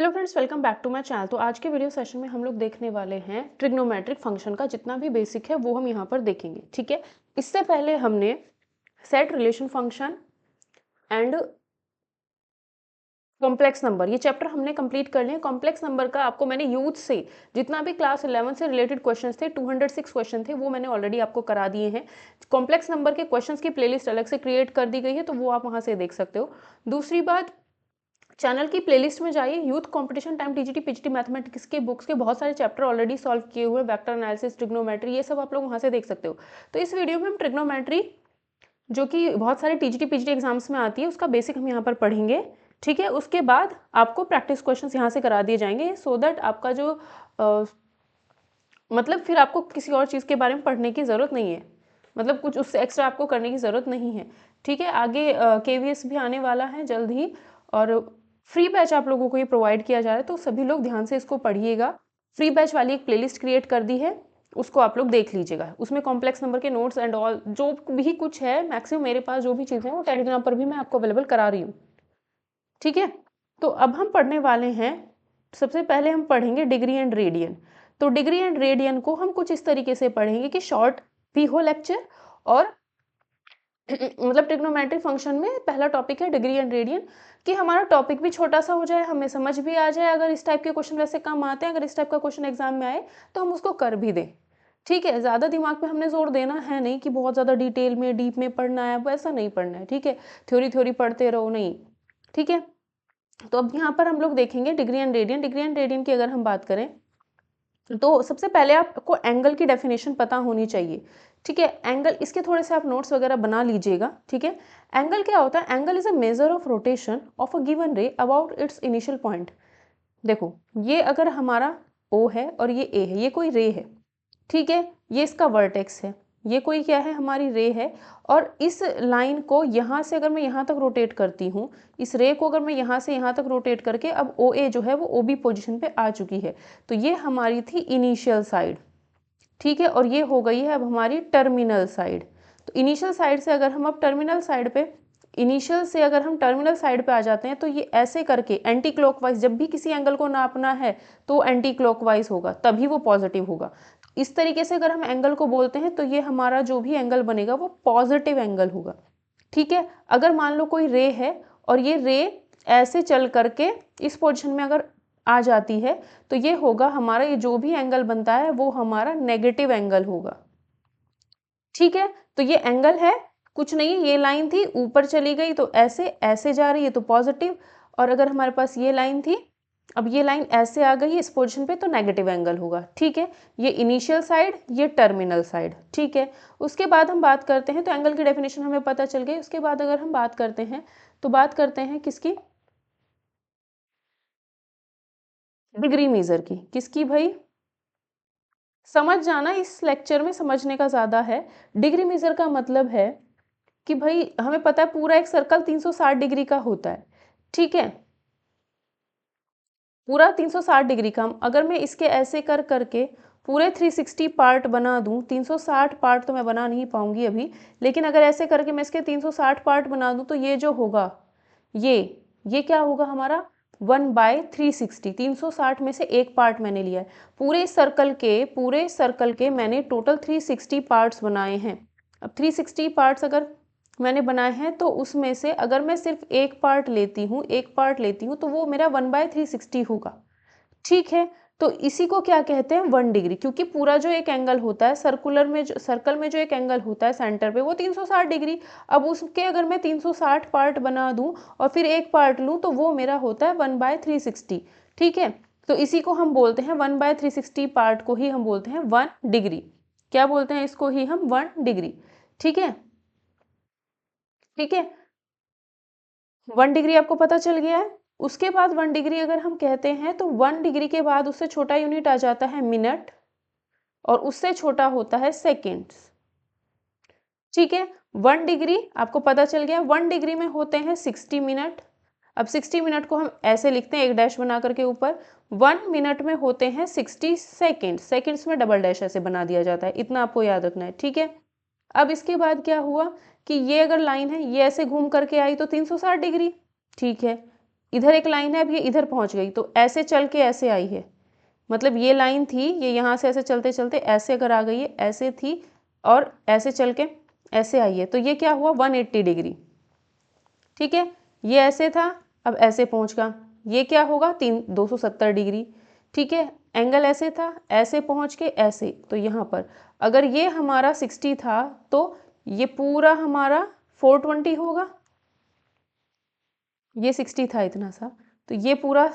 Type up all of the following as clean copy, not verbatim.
Hello friends, welcome back to my channel. तो आज के वीडियो सेशन में हम लोग देखने वाले हैं ट्रिग्नोमेट्रिक फंक्शन का जितना भी बेसिक है वो हम यहाँ पर देखेंगे। ठीक है, इससे पहले हमने set relation function and complex number ये चैप्टर हमने कंप्लीट कर लिया। कॉम्प्लेक्स नंबर का आपको मैंने यूथ से जितना भी क्लास 11 से रिलेटेड क्वेश्चंस थे 206 क्वेश्चन थे वो मैंने ऑलरेडी आपको करा दिए हैं। कॉम्प्लेक्स नंबर के क्वेश्चंस की प्लेलिस्ट अलग से क्रिएट कर दी गई है, तो वो आप वहाँ से देख सकते हो। दूसरी बात, चैनल की प्लेलिस्ट में जाइए, youth competition time TGT PGT mathematics के बुक्स के बहुत सारे चैप्टर ऑलरेडी सॉल्व किए हुए, वेक्टर एनालिसिस, ट्रिग्नोमेट्री, ये सब आप लोग वहाँ से देख सकते हो। तो इस वीडियो में हम ट्रिग्नोमेट्री जो कि बहुत सारे टीजीटी पीजीटी एग्जाम्स में आती है उसका बेसिक हम यहाँ पर पढ़ेंगे। ठीक है, उसके बाद आपको प्रैक्टिस क्वेश्चंस यहाँ से करा दिए जाएंगे सो दैट आपका जो मतलब फिर आपको किसी और चीज़ के बारे में पढ़ने की ज़रूरत नहीं है, मतलब कुछ उससे एक्स्ट्रा आपको करने की ज़रूरत नहीं है। ठीक है, आगे केवीएस भी आने वाला है जल्द ही और फ्री बैच आप लोगों को ये प्रोवाइड किया जा रहा है, तो सभी लोग ध्यान से इसको पढ़िएगा। फ्री बैच वाली एक प्लेलिस्ट क्रिएट कर दी है, उसको आप लोग देख लीजिएगा। उसमें कॉम्प्लेक्स नंबर के नोट्स एंड ऑल जो भी कुछ है, मैक्सिमम मेरे पास जो भी चीज़ें हैं वो टेलीग्राम पर भी मैं आपको अवेलेबल करा रही हूँ। ठीक है, तो अब हम पढ़ने वाले हैं, सबसे पहले हम पढ़ेंगे डिग्री एंड रेडियन। तो डिग्री एंड रेडियन को हम कुछ इस तरीके से पढ़ेंगे कि शॉर्ट भी हो लेक्चर और मतलब ट्रिग्नोमेट्रिक फंक्शन में पहला टॉपिक है डिग्री एंड रेडियन, कि हमारा टॉपिक भी छोटा सा हो जाए, हमें समझ भी आ जाए। अगर इस टाइप के क्वेश्चन वैसे कम आते हैं, अगर इस टाइप का क्वेश्चन एग्जाम में आए तो हम उसको कर भी दें। ठीक है, ज़्यादा दिमाग पे हमने जोर देना है नहीं कि बहुत ज़्यादा डिटेल में डीप में पढ़ना है, वैसा नहीं पढ़ना है। ठीक है, थ्योरी थ्योरी पढ़ते रहो नहीं। ठीक है, तो अब यहाँ पर हम लोग देखेंगे degree and radian. Degree and radian की अगर हम बात करें तो सबसे पहले आपको एंगल की डेफिनेशन पता होनी चाहिए। ठीक है, एंगल, इसके थोड़े से आप नोट्स वगैरह बना लीजिएगा। ठीक है, एंगल क्या होता है? Angle is a measure of rotation of a given रे अबाउट इट्स इनिशियल पॉइंट। देखो, ये अगर हमारा O है और ये A है, ये कोई रे है। ठीक है, ये इसका वर्टेक्स है, ये कोई क्या है? हमारी रे है। और इस लाइन को यहाँ से अगर मैं यहाँ तक रोटेट करती हूँ, इस रे को अगर मैं यहाँ से यहाँ तक रोटेट करके, अब ओ ए जो है वो ओ बी पोजिशन पे आ चुकी है, तो ये हमारी थी इनिशियल साइड। ठीक है, और ये हो गई है अब हमारी टर्मिनल साइड। तो इनिशियल साइड से अगर हम अब टर्मिनल साइड पे, इनिशियल से अगर हम टर्मिनल साइड पे आ जाते हैं तो ये ऐसे करके एंटी क्लॉकवाइज, जब भी किसी एंगल को नापना है तो एंटी क्लॉकवाइज होगा, तभी वो पॉजिटिव होगा। इस तरीके से अगर हम एंगल को बोलते हैं तो ये हमारा जो भी एंगल बनेगा वो पॉजिटिव एंगल होगा। ठीक है, अगर मान लो कोई रे है और ये रे ऐसे चल करके इस पोजिशन में अगर आ जाती है तो ये होगा हमारा, ये जो भी एंगल बनता है वो हमारा नेगेटिव एंगल होगा। ठीक है, तो ये एंगल है कुछ नहीं, ये लाइन थी ऊपर चली गई तो ऐसे ऐसे जा रही है तो पॉजिटिव, और अगर हमारे पास ये लाइन थी, अब ये लाइन ऐसे आ गई इस पोजीशन पे तो नेगेटिव एंगल होगा। ठीक है, ये इनिशियल साइड, ये टर्मिनल साइड। ठीक है, उसके बाद हम बात करते हैं, तो एंगल की डेफिनेशन हमें पता चल गई। उसके बाद अगर हम बात करते हैं तो बात करते हैं किसकी? डिग्री मेजर की। किसकी भाई? समझ जाना, इस लेक्चर में समझने का ज़्यादा है। डिग्री मेजर का मतलब है कि भाई हमें पता है पूरा एक सर्कल 360 डिग्री का होता है। ठीक है, पूरा 360 डिग्री का, अगर मैं इसके ऐसे कर करके पूरे 360 पार्ट बना दूं, 360 पार्ट तो मैं बना नहीं पाऊंगी अभी, लेकिन अगर ऐसे करके मैं इसके 360 पार्ट बना दूं तो ये जो होगा, ये क्या होगा हमारा? 1/360। 360 में से एक पार्ट मैंने लिया है। पूरे सर्कल के मैंने टोटल 360 पार्ट्स बनाए हैं। अब 360 पार्ट्स अगर मैंने बनाए हैं तो उसमें से अगर मैं सिर्फ एक पार्ट लेती हूँ तो वो मेरा 1/360 होगा। ठीक है, तो इसी को क्या कहते हैं? 1 डिग्री, क्योंकि पूरा जो एक एंगल होता है सर्कल में जो एक एंगल होता है सेंटर पे, वो 360 डिग्री। अब उसके अगर मैं 360 पार्ट बना दूं और फिर एक पार्ट लूं तो वो मेरा होता है 1/360। ठीक है, तो इसी को हम बोलते हैं 1/360 पार्ट को ही हम बोलते हैं 1 डिग्री। क्या बोलते हैं इसको ही हम? 1 डिग्री। ठीक है, ठीक है, 1 डिग्री आपको पता चल गया है। उसके बाद 1 डिग्री अगर हम कहते हैं तो 1 डिग्री के बाद उससे छोटा यूनिट आ जाता है मिनट, और उससे छोटा होता है सेकेंड्स। ठीक है, 1 डिग्री आपको पता चल गया। 1 डिग्री में होते हैं 60 मिनट। अब 60 मिनट को हम ऐसे लिखते हैं एक डैश बना करके ऊपर। 1 मिनट में होते हैं 60 सेकेंड, सेकेंड्स में डबल डैश ऐसे बना दिया जाता है, इतना आपको याद रखना है। ठीक है, अब इसके बाद क्या हुआ कि ये अगर लाइन है ये ऐसे घूम करके आई तो 360 डिग्री। ठीक है, इधर एक लाइन है, अब ये इधर पहुंच गई, तो ऐसे चल के ऐसे आई है, मतलब ये लाइन थी, ये यहाँ से ऐसे चलते चलते ऐसे अगर आ गई है, ऐसे थी और ऐसे चल के ऐसे आई है, तो ये क्या हुआ 180 डिग्री। ठीक है, ये ऐसे था, अब ऐसे पहुंच गया, ये क्या होगा 270 डिग्री। ठीक है, एंगल ऐसे था, ऐसे पहुंच के ऐसे, तो यहाँ पर अगर ये हमारा 60 था तो ये पूरा हमारा 420 होगा। ये 60 था इतना सा, तो ये पूरा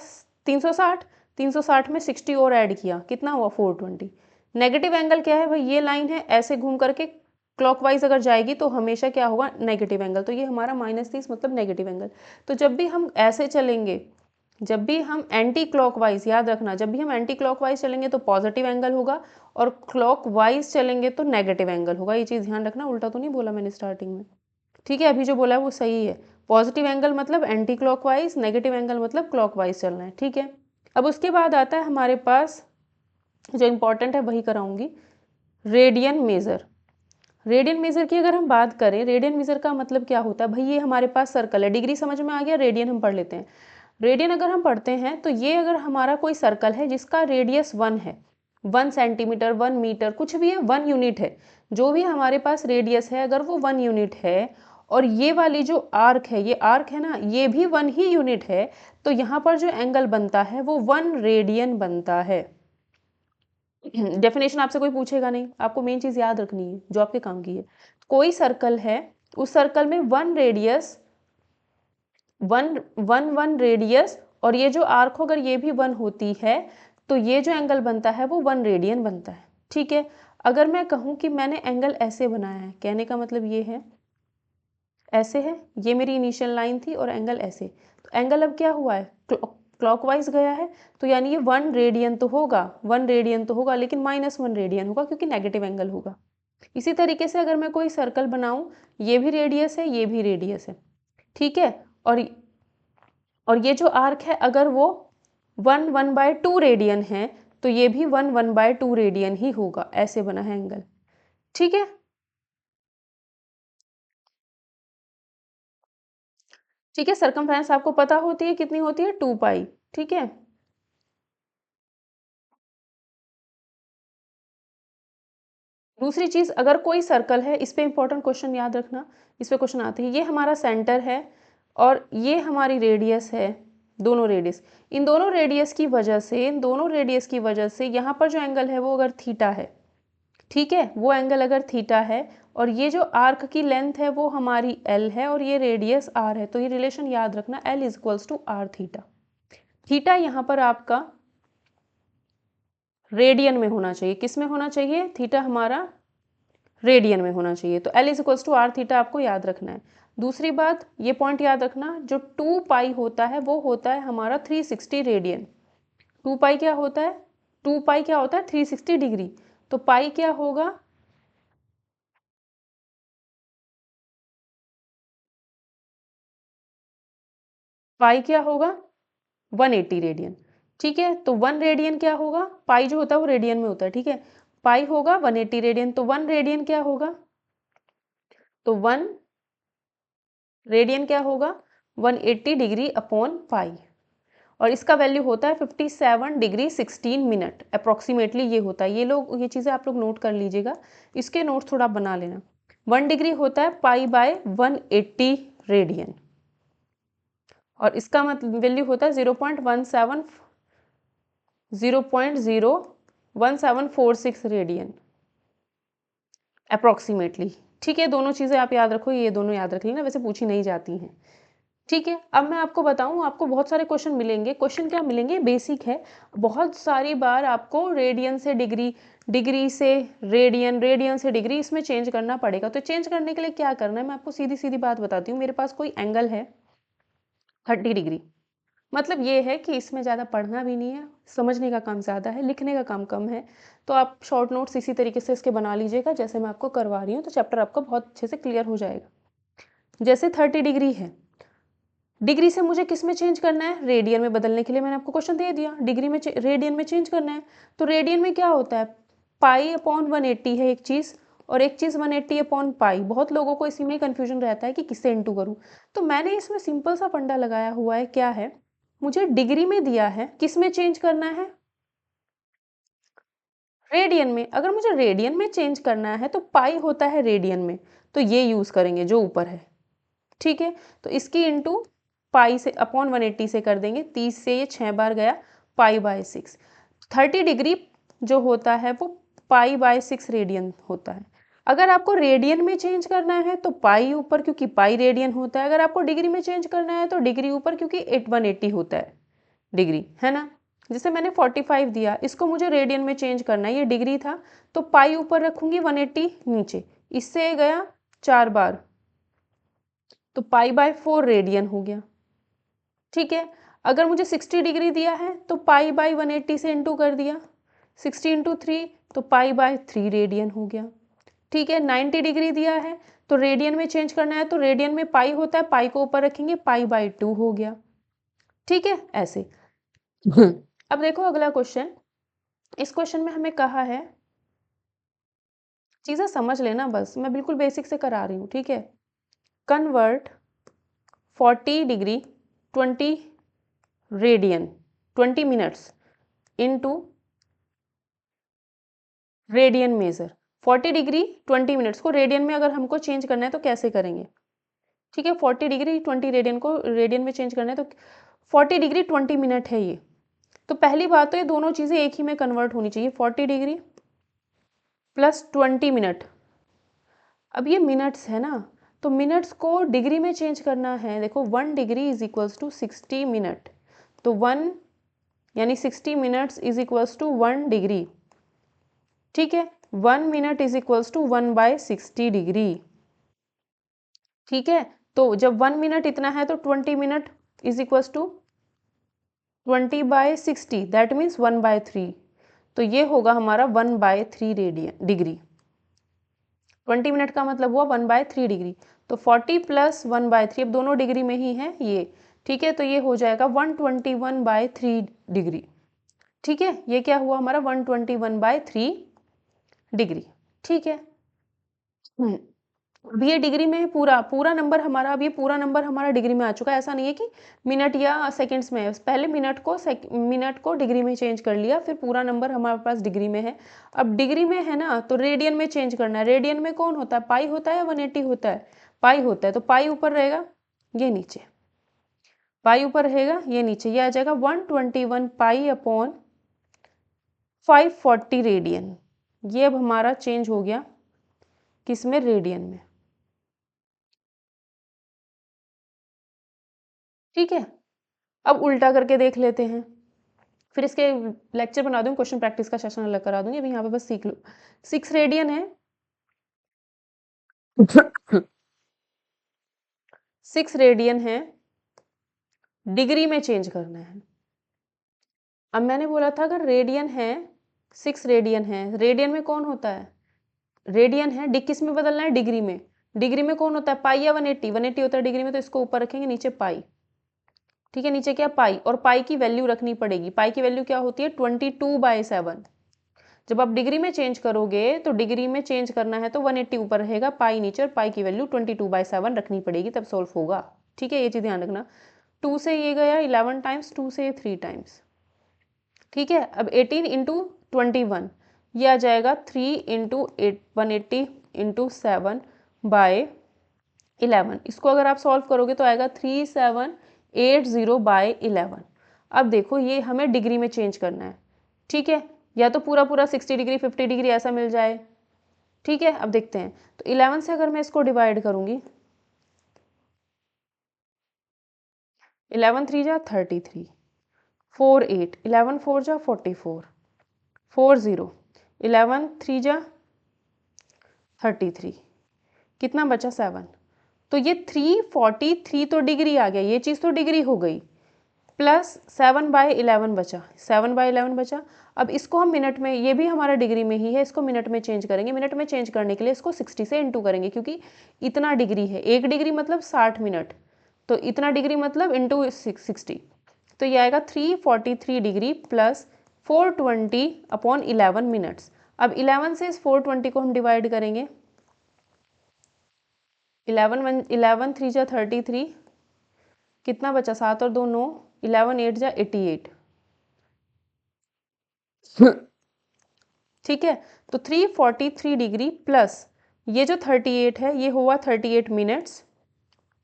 360, 360 में 60 और ऐड किया, कितना हुआ 420। नेगेटिव एंगल क्या है भाई, ये लाइन है, ऐसे घूम करके क्लॉकवाइज अगर जाएगी तो हमेशा क्या होगा नेगेटिव एंगल, तो ये हमारा -30 मतलब नेगेटिव एंगल। तो जब भी हम ऐसे चलेंगे, जब भी हम एंटी क्लॉकवाइज, याद रखना, जब भी हम एंटी क्लॉकवाइज चलेंगे तो पॉजिटिव एंगल होगा और क्लॉकवाइज चलेंगे तो नेगेटिव एंगल होगा। ये चीज़ ध्यान रखना, उल्टा तो नहीं बोला मैंने स्टार्टिंग में। ठीक है, अभी जो बोला है वो सही है। पॉजिटिव एंगल मतलब एंटी क्लॉकवाइज, नेगेटिव एंगल मतलब क्लॉकवाइज चलना है। ठीक है, अब उसके बाद आता है हमारे पास जो इम्पोर्टेंट है वही कराऊंगी, रेडियन मेज़र। रेडियन मेज़र की अगर हम बात करें, रेडियन मेज़र का मतलब क्या होता है भाई, ये हमारे पास सर्कल है, डिग्री समझ में आ गया, रेडियन हम पढ़ लेते हैं। रेडियन अगर हम पढ़ते हैं तो ये अगर हमारा कोई सर्कल है जिसका रेडियस 1 है, 1 सेंटीमीटर, 1 मीटर, कुछ भी है, 1 यूनिट है, जो भी हमारे पास रेडियस है अगर वो 1 यूनिट है और ये वाली जो आर्क है, ये आर्क है ना, ये भी 1 ही यूनिट है, तो यहाँ पर जो एंगल बनता है वो 1 रेडियन बनता है। डेफिनेशन आपसे कोई पूछेगा नहीं, आपको मेन चीज़ याद रखनी है जो आपके काम की है। कोई सर्कल है, उस सर्कल में 1 radius, one one one radius, और ये जो आर्क अगर ये भी 1 होती है तो ये जो एंगल बनता है वो 1 रेडियन बनता है। ठीक है, अगर मैं कहूँ कि मैंने एंगल ऐसे बनाया है, कहने का मतलब ये है, ऐसे है, ये मेरी इनिशियल लाइन थी और एंगल ऐसे, तो एंगल अब क्या हुआ है क्लॉकवाइज गया है, तो यानी ये 1 रेडियन तो होगा, 1 रेडियन तो होगा, लेकिन -1 रेडियन होगा क्योंकि नेगेटिव एंगल होगा। इसी तरीके से अगर मैं कोई सर्कल बनाऊं, ये भी रेडियस है, ये भी रेडियस है। ठीक है, और ये जो आर्क है अगर वो 1/2 रेडियन है तो ये भी 1/2 रेडियन ही होगा, ऐसे बना है एंगल। ठीक है, ठीक है, सरकमफ्रेंस आपको पता होती है कितनी होती है, 2 पाई। ठीक है, दूसरी चीज, अगर कोई सर्कल है, इस पे इंपॉर्टेंट क्वेश्चन याद रखना, इस पे क्वेश्चन आते हैं, ये हमारा सेंटर है और ये हमारी रेडियस है, दोनों रेडियस, इन दोनों रेडियस की वजह से, इन दोनों रेडियस की वजह से यहाँ पर जो एंगल है वो अगर थीटा है, ठीक है, वो एंगल अगर थीटा है और ये जो आर्क की लेंथ है वो हमारी एल है और ये रेडियस आर है, तो ये रिलेशन याद रखना, L is equals to R theta. Theta यहाँ पर आपका रेडियन में होना चाहिए, किस में होना चाहिए, थीटा हमारा रेडियन में होना चाहिए, तो L is equals to R theta आपको याद रखना है। दूसरी बात, ये पॉइंट याद रखना, जो 2 पाई होता है वो होता है हमारा 360 रेडियन। 2 पाई क्या होता है, 2 पाई क्या होता है 360 डिग्री, तो पाई क्या होगा, पाई क्या होगा 180 रेडियन। ठीक है, तो 1 रेडियन क्या होगा, पाई जो होता है वो रेडियन में होता है, ठीक है, पाई होगा 180 रेडियन, तो 1 रेडियन क्या होगा, तो 1 रेडियन क्या होगा 180 डिग्री अपॉन पाई, और इसका वैल्यू होता है 57 डिग्री 16 मिनट अप्रॉक्सीमेटली, ये होता है, ये लोग, ये चीज़ें आप लोग नोट कर लीजिएगा, इसके नोट्स थोड़ा बना लेना। 1 डिग्री होता है पाई बाय 180 रेडियन, और इसका मतलब वैल्यू होता है 0.1746 रेडियन अप्रॉक्सीमेटली। ठीक है, दोनों चीज़ें आप याद रखो, ये दोनों याद रख लेना, वैसे पूछी नहीं जाती हैं। ठीक है, अब मैं आपको बताऊं, आपको बहुत सारे क्वेश्चन मिलेंगे, क्वेश्चन क्या मिलेंगे, बेसिक है, बहुत सारी बार आपको रेडियन से डिग्री, डिग्री से रेडियन, रेडियन से डिग्री, इसमें चेंज करना पड़ेगा। तो चेंज करने के लिए क्या करना है, मैं आपको सीधी सीधी बात बताती हूँ, मेरे पास कोई एंगल है 30 डिग्री, मतलब ये है कि इसमें ज़्यादा पढ़ना भी नहीं है, समझने का काम ज़्यादा है, लिखने का काम कम है, तो आप शॉर्ट नोट्स इसी तरीके से इसके बना लीजिएगा जैसे मैं आपको करवा रही हूँ, तो चैप्टर आपका बहुत अच्छे से क्लियर हो जाएगा। जैसे 30 डिग्री है, डिग्री से मुझे किस में चेंज करना है, रेडियन में बदलने के लिए मैंने आपको क्वेश्चन दे दिया, डिग्री में रेडियन में चेंज करना है, तो रेडियन में क्या होता है, पाई अपॉन 180 है एक चीज़, और एक चीज़ 180 अपॉन पाई, बहुत लोगों को इसी में कन्फ्यूजन रहता है कि किससे इंटू करूँ, तो मैंने इसमें सिंपल सा फंडा लगाया हुआ है, क्या है, मुझे डिग्री में दिया है, किस में चेंज करना है? रेडियन में। अगर मुझे रेडियन में चेंज करना है तो पाई होता है रेडियन में, तो ये यूज़ करेंगे जो ऊपर है, ठीक है। तो इसकी इंटू पाई से अपॉन 180 से कर देंगे, 30 से ये 6 बार गया, पाई बाय 6। 30 डिग्री जो होता है वो पाई बाय 6 रेडियन होता है। अगर आपको रेडियन में चेंज करना है तो पाई ऊपर, क्योंकि पाई रेडियन होता है। अगर आपको डिग्री में चेंज करना है तो डिग्री ऊपर, क्योंकि 180 होता है डिग्री, है ना। जैसे मैंने 45 दिया, इसको मुझे रेडियन में चेंज करना है, ये डिग्री था तो पाई ऊपर रखूंगी, 180 नीचे, इससे गया 4 बार, तो पाई बाय 4 रेडियन हो गया, ठीक है। अगर मुझे 60 डिग्री दिया है तो पाई बाय 180 से इंटू कर दिया, 60 इंटू 3 तो पाई बाय 3 रेडियन हो गया, ठीक है। 90 डिग्री दिया है तो रेडियन में चेंज करना है, तो रेडियन में पाई होता है, पाई को ऊपर रखेंगे, पाई बाय 2 हो गया, ठीक है, ऐसे। अब देखो अगला क्वेश्चन। इस क्वेश्चन में हमें कहा है, चीज़ें समझ लेना बस, मैं बिल्कुल बेसिक से करा रही हूँ, ठीक है। Convert 40 degree 20 radian 20 minutes into radian major. 40 degree 20 minutes को रेडियन में अगर हमको चेंज करना है तो कैसे करेंगे, ठीक है। 40 डिग्री 20 रेडियन को रेडियन में चेंज करना है तो 40 डिग्री 20 मिनट है ये। तो पहली बात तो ये दोनों चीज़ें एक ही में कन्वर्ट होनी चाहिए, 40 डिग्री प्लस 20 मिनट। अब ये मिनट्स है ना, तो मिनट्स को डिग्री में चेंज करना है। देखो 1 degree is equals to 60 minute, तो 1 यानी 60 minutes is equals to 1 degree, ठीक है। 1 minute is equals to 1 by 60 degree, ठीक है। तो जब 1 मिनट इतना है तो 20 minute is equals to 20 by 60, that means 1 by 3। तो ये होगा हमारा 1 बाय 3 रेडियन डिग्री। 20 मिनट का मतलब हुआ 1 बाय 3 डिग्री, तो 40 प्लस 1 बाय 3, अब दोनों डिग्री में ही है ये, ठीक है। तो ये हो जाएगा 121 बाय 3 डिग्री, ठीक है। ये क्या हुआ हमारा 121 बाय 3 डिग्री, ठीक है। अब ये डिग्री में है, पूरा पूरा नंबर हमारा, अब ये पूरा नंबर हमारा डिग्री में आ चुका है। ऐसा नहीं है कि मिनट या सेकंड्स में है, पहले मिनट को डिग्री में चेंज कर लिया, फिर पूरा नंबर हमारे पास डिग्री में है। अब डिग्री में है ना, तो रेडियन में चेंज करना है। रेडियन में कौन होता है, पाई होता है या 180 होता है, पाई होता है, तो पाई ऊपर रहेगा, ये नीचे, पाई ऊपर रहेगा, ये नीचे, ये आ जाएगा 121 पाई अपॉन 540 रेडियन। ये अब हमारा चेंज हो गया किस में, रेडियन में, ठीक है। अब उल्टा करके देख लेते हैं, फिर इसके लेक्चर बना दूँ, क्वेश्चन प्रैक्टिस का सेशन अलग करा दूंगी, अभी यहाँ पे बस सीख लो। 6 रेडियन है 6 रेडियन है, डिग्री में चेंज करना है। अब मैंने बोला था अगर रेडियन है, 6 रेडियन है, रेडियन में कौन होता है, रेडियन है, किस में बदलना है, डिग्री में। डिग्री में कौन होता है, पाई या 180, 180 होता है डिग्री में, तो इसको ऊपर रखेंगे, नीचे पाई, ठीक है। नीचे क्या, पाई, और पाई की वैल्यू रखनी पड़ेगी। पाई की वैल्यू क्या होती है, 22/7। जब आप डिग्री में चेंज करोगे तो डिग्री में चेंज करना है तो 180 ऊपर रहेगा, पाई नीचे, और पाई की वैल्यू 22/7 रखनी पड़ेगी, तब सोल्व होगा, ठीक है। ये चीज़ ध्यान रखना। 2 से ये गया 11 टाइम्स, 2 से ये 3 टाइम्स, ठीक है। अब 18 इंटू 21, ये आ जाएगा 3 इंटू 180 इंटू 7/11। इसको अगर आप सॉल्व करोगे तो आएगा 3780/11। अब देखो ये हमें डिग्री में चेंज करना है, ठीक है। या तो पूरा पूरा 60 डिग्री 50 डिग्री ऐसा मिल जाए, ठीक है। अब देखते हैं, तो 11 से अगर मैं इसको डिवाइड करूंगी, 11 3 जा 33, 4 8, 11 4 जा 44, 4 0, 11 3 जा 33, कितना बचा 7। तो ये 343 तो डिग्री आ गया, ये चीज़ तो डिग्री हो गई, प्लस 7/11 बचा, 7/11 बचा। अब इसको हम मिनट में, ये भी हमारा डिग्री में ही है, इसको मिनट में चेंज करेंगे। मिनट में चेंज करने के लिए इसको 60 से इंटू करेंगे, क्योंकि इतना डिग्री है, 1 डिग्री मतलब 60 मिनट, तो इतना डिग्री मतलब इंटू 60, तो ये आएगा 343 डिग्री प्लस 420/11 मिनट्स। अब 11 से इस 420 को हम डिवाइड करेंगे, 11 3 जा 33, कितना बचा, 7 और 2 9, 11 8 जा 88। ठीक है, तो 343 डिग्री प्लस ये जो 38 है ये हुआ 38 मिनट्स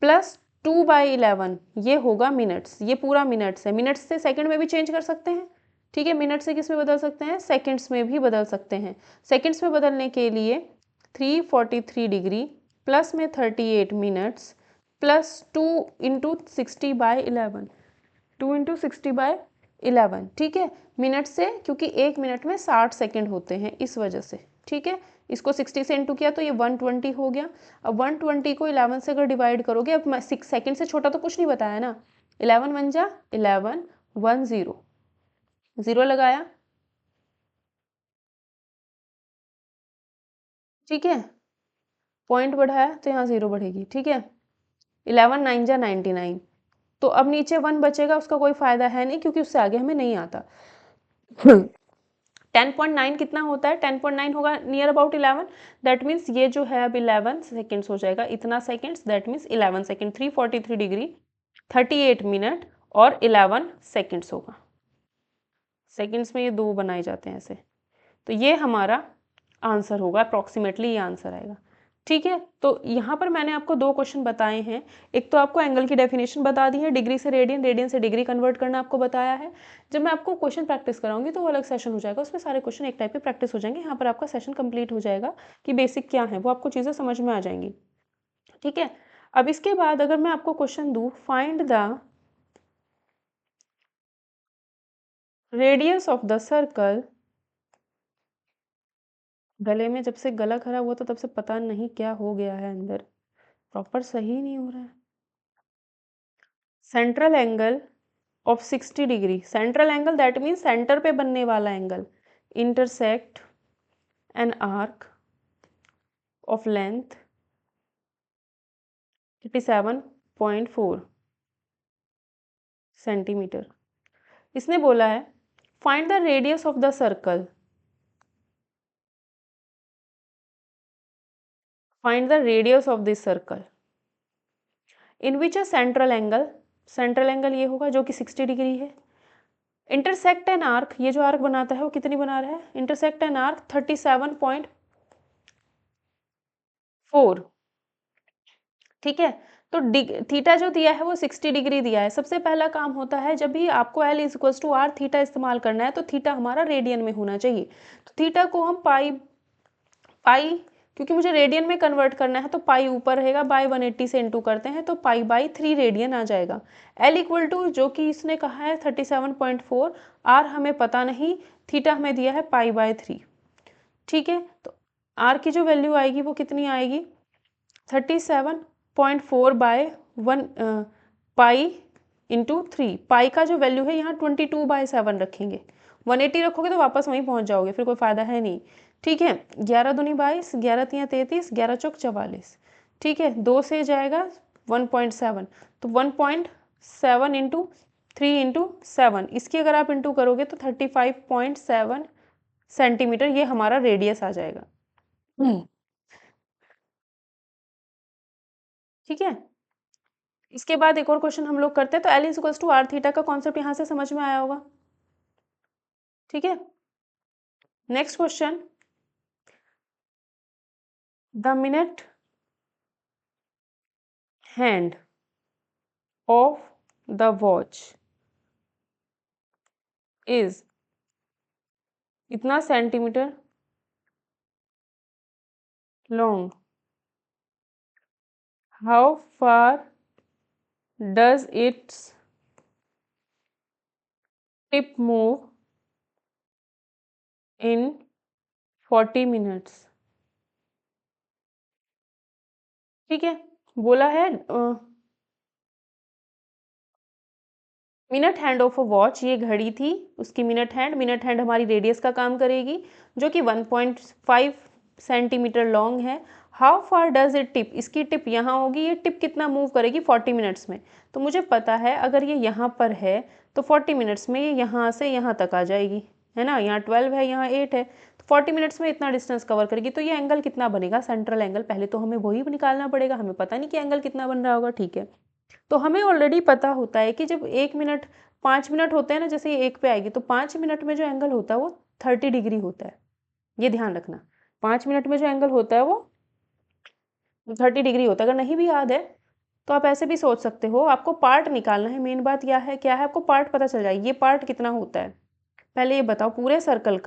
प्लस 2/11 ये होगा मिनट्स, ये पूरा मिनट्स है। मिनट्स से सेकंड में भी चेंज कर सकते हैं। ठीक है, मिनट से किस में बदल सकते हैं, सेकंड्स में भी बदल सकते हैं। सेकंड्स में बदलने के लिए 343 डिग्री प्लस में 38 मिनट्स प्लस 2 इंटू 60/11, 2 इंटू 60/11। ठीक है, मिनट से, क्योंकि एक मिनट में 60 सेकंड होते हैं इस वजह से। ठीक है, इसको 60 से इंटू किया तो ये 120 हो गया। अब 120 को 11 से अगर डिवाइड करोगे, अब 6 सेकंड से छोटा तो कुछ नहीं बताया ना, 11 1 जा 11 1 0 0 लगाया। ठीक है, पॉइंट बढ़ाया तो यहाँ 0 बढ़ेगी। ठीक है, 11 9 जा 99। तो अब नीचे 1 बचेगा, उसका कोई फायदा है नहीं क्योंकि उससे आगे हमें नहीं आता। 10.9 कितना होता है, 10.9 होगा नियर अबाउट 11। दैट मीन्स ये जो है अब 11 सेकेंड्स हो जाएगा, इतना seconds, that means 11 second. 343 degree 38 minute और 11 सेकेंड्स होगा। सेकेंड्स में ये 2 बनाए जाते हैं ऐसे। तो ये हमारा आंसर होगा, अप्रॉक्सीमेटली ये आंसर आएगा। ठीक है, तो यहाँ पर मैंने आपको 2 क्वेश्चन बताए हैं। एक तो आपको एंगल की डेफिनेशन बता दी है, डिग्री से रेडियन, रेडियन से डिग्री कन्वर्ट करना आपको बताया है। जब मैं आपको क्वेश्चन प्रैक्टिस कराऊंगी तो वो अलग सेशन हो जाएगा, उसमें सारे क्वेश्चन एक टाइप पे प्रैक्टिस हो जाएंगे। यहाँ पर आपका सेशन कंप्लीट हो जाएगा कि बेसिक क्या है, वो आपको चीज़ें समझ में आ जाएंगी। ठीक है, अब इसके बाद अगर मैं आपको क्वेश्चन दूँ, find the radius of the circle. गले में जब से गला खराब हुआ तो तब से पता नहीं क्या हो गया है, अंदर प्रॉपर सही नहीं हो रहा है। Central angle of 60 degree, central angle that means centre पे बनने वाला angle, intersect an arc of length 37.4 centimetre. इसने बोला है find the radius of the circle, find the radius of this circle in which a central angle, central angle ये होगा जो कि 60 डिग्री है। इंटरसेक्ट एन आर्क, ये जो आर्क बनाता है वो कितनी बना रहा है, इंटरसेक्ट एन आर्क 37.4। ठीक है, तो थीटा जो दिया है वो 60 डिग्री दिया है। सबसे पहला काम होता है जब भी आपको L equals to R theta इस्तेमाल करना है तो थीटा हमारा रेडियन में होना चाहिए। तो थीटा को हम पाई पाई क्योंकि मुझे रेडियन में कन्वर्ट करना है तो पाई ऊपर रहेगा, बाई 180 से इंटू करते हैं तो पाई/3 रेडियन आ जाएगा। L इक्वल टू जो कि इसने कहा है 37.4, आर हमें पता नहीं, थीटा हमें दिया है पाई/3। ठीक है, तो आर की जो वैल्यू आएगी वो कितनी आएगी, 37.4/1 पाई इंटू 3। पाई का जो वैल्यू है यहाँ 22/7 रखेंगे, 180 रखोगे तो वापस वहीं पहुँच जाओगे, फिर कोई फ़ायदा है नहीं। ठीक है, 11 दूनी 22, 11 तियाँ 33, 11 चौक 44। ठीक है, 2 से जाएगा 1.7, तो 1.7 इंटू 3 इंटू 7, इसकी अगर आप इंटू करोगे तो 35.7 सेंटीमीटर ये हमारा रेडियस आ जाएगा। ठीक है, इसके बाद एक और क्वेश्चन हम लोग करते हैं। तो L equals to R theta का कॉन्सेप्ट यहाँ से समझ में आया होगा। ठीक है, next question, the minute hand of the watch is इतना centimetre long, how far does its tip move in 40 minutes. ठीक है, बोला है minute hand of a watch, ये घड़ी थी, उसकी मिनट हैंड हमारी रेडियस का काम करेगी जो कि 1.5 सेंटीमीटर लॉन्ग है। How far does it tip, इसकी टिप यहाँ होगी, ये टिप कितना मूव करेगी 40 मिनट्स में। तो मुझे पता है अगर ये यहाँ पर है तो 40 मिनट्स में ये यहाँ से यहाँ तक आ जाएगी, है ना, यहाँ 12 है यहाँ 8 है, तो 40 मिनट्स में इतना डिस्टेंस कवर करेगी। तो ये एंगल कितना बनेगा, सेंट्रल एंगल, पहले तो हमें वही निकालना पड़ेगा, हमें पता नहीं कि एंगल कितना बन रहा होगा। ठीक है, तो हमें ऑलरेडी पता होता है कि जब 1 मिनट 5 मिनट होते हैं ना, जैसे ये 1 पे आएगी तो 5 मिनट में जो एंगल होता है वो 30 डिग्री होता है। ये ध्यान रखना, 5 मिनट में जो एंगल होता है वो 30 डिग्री होता है। अगर नहीं भी याद है तो आप ऐसे भी सोच सकते हो, आपको पार्ट निकालना है। मेन बात क्या है, आपको पार्ट पता चल जाए ये पार्ट कितना होता है। पहले ये बताओ पूरे सर्कल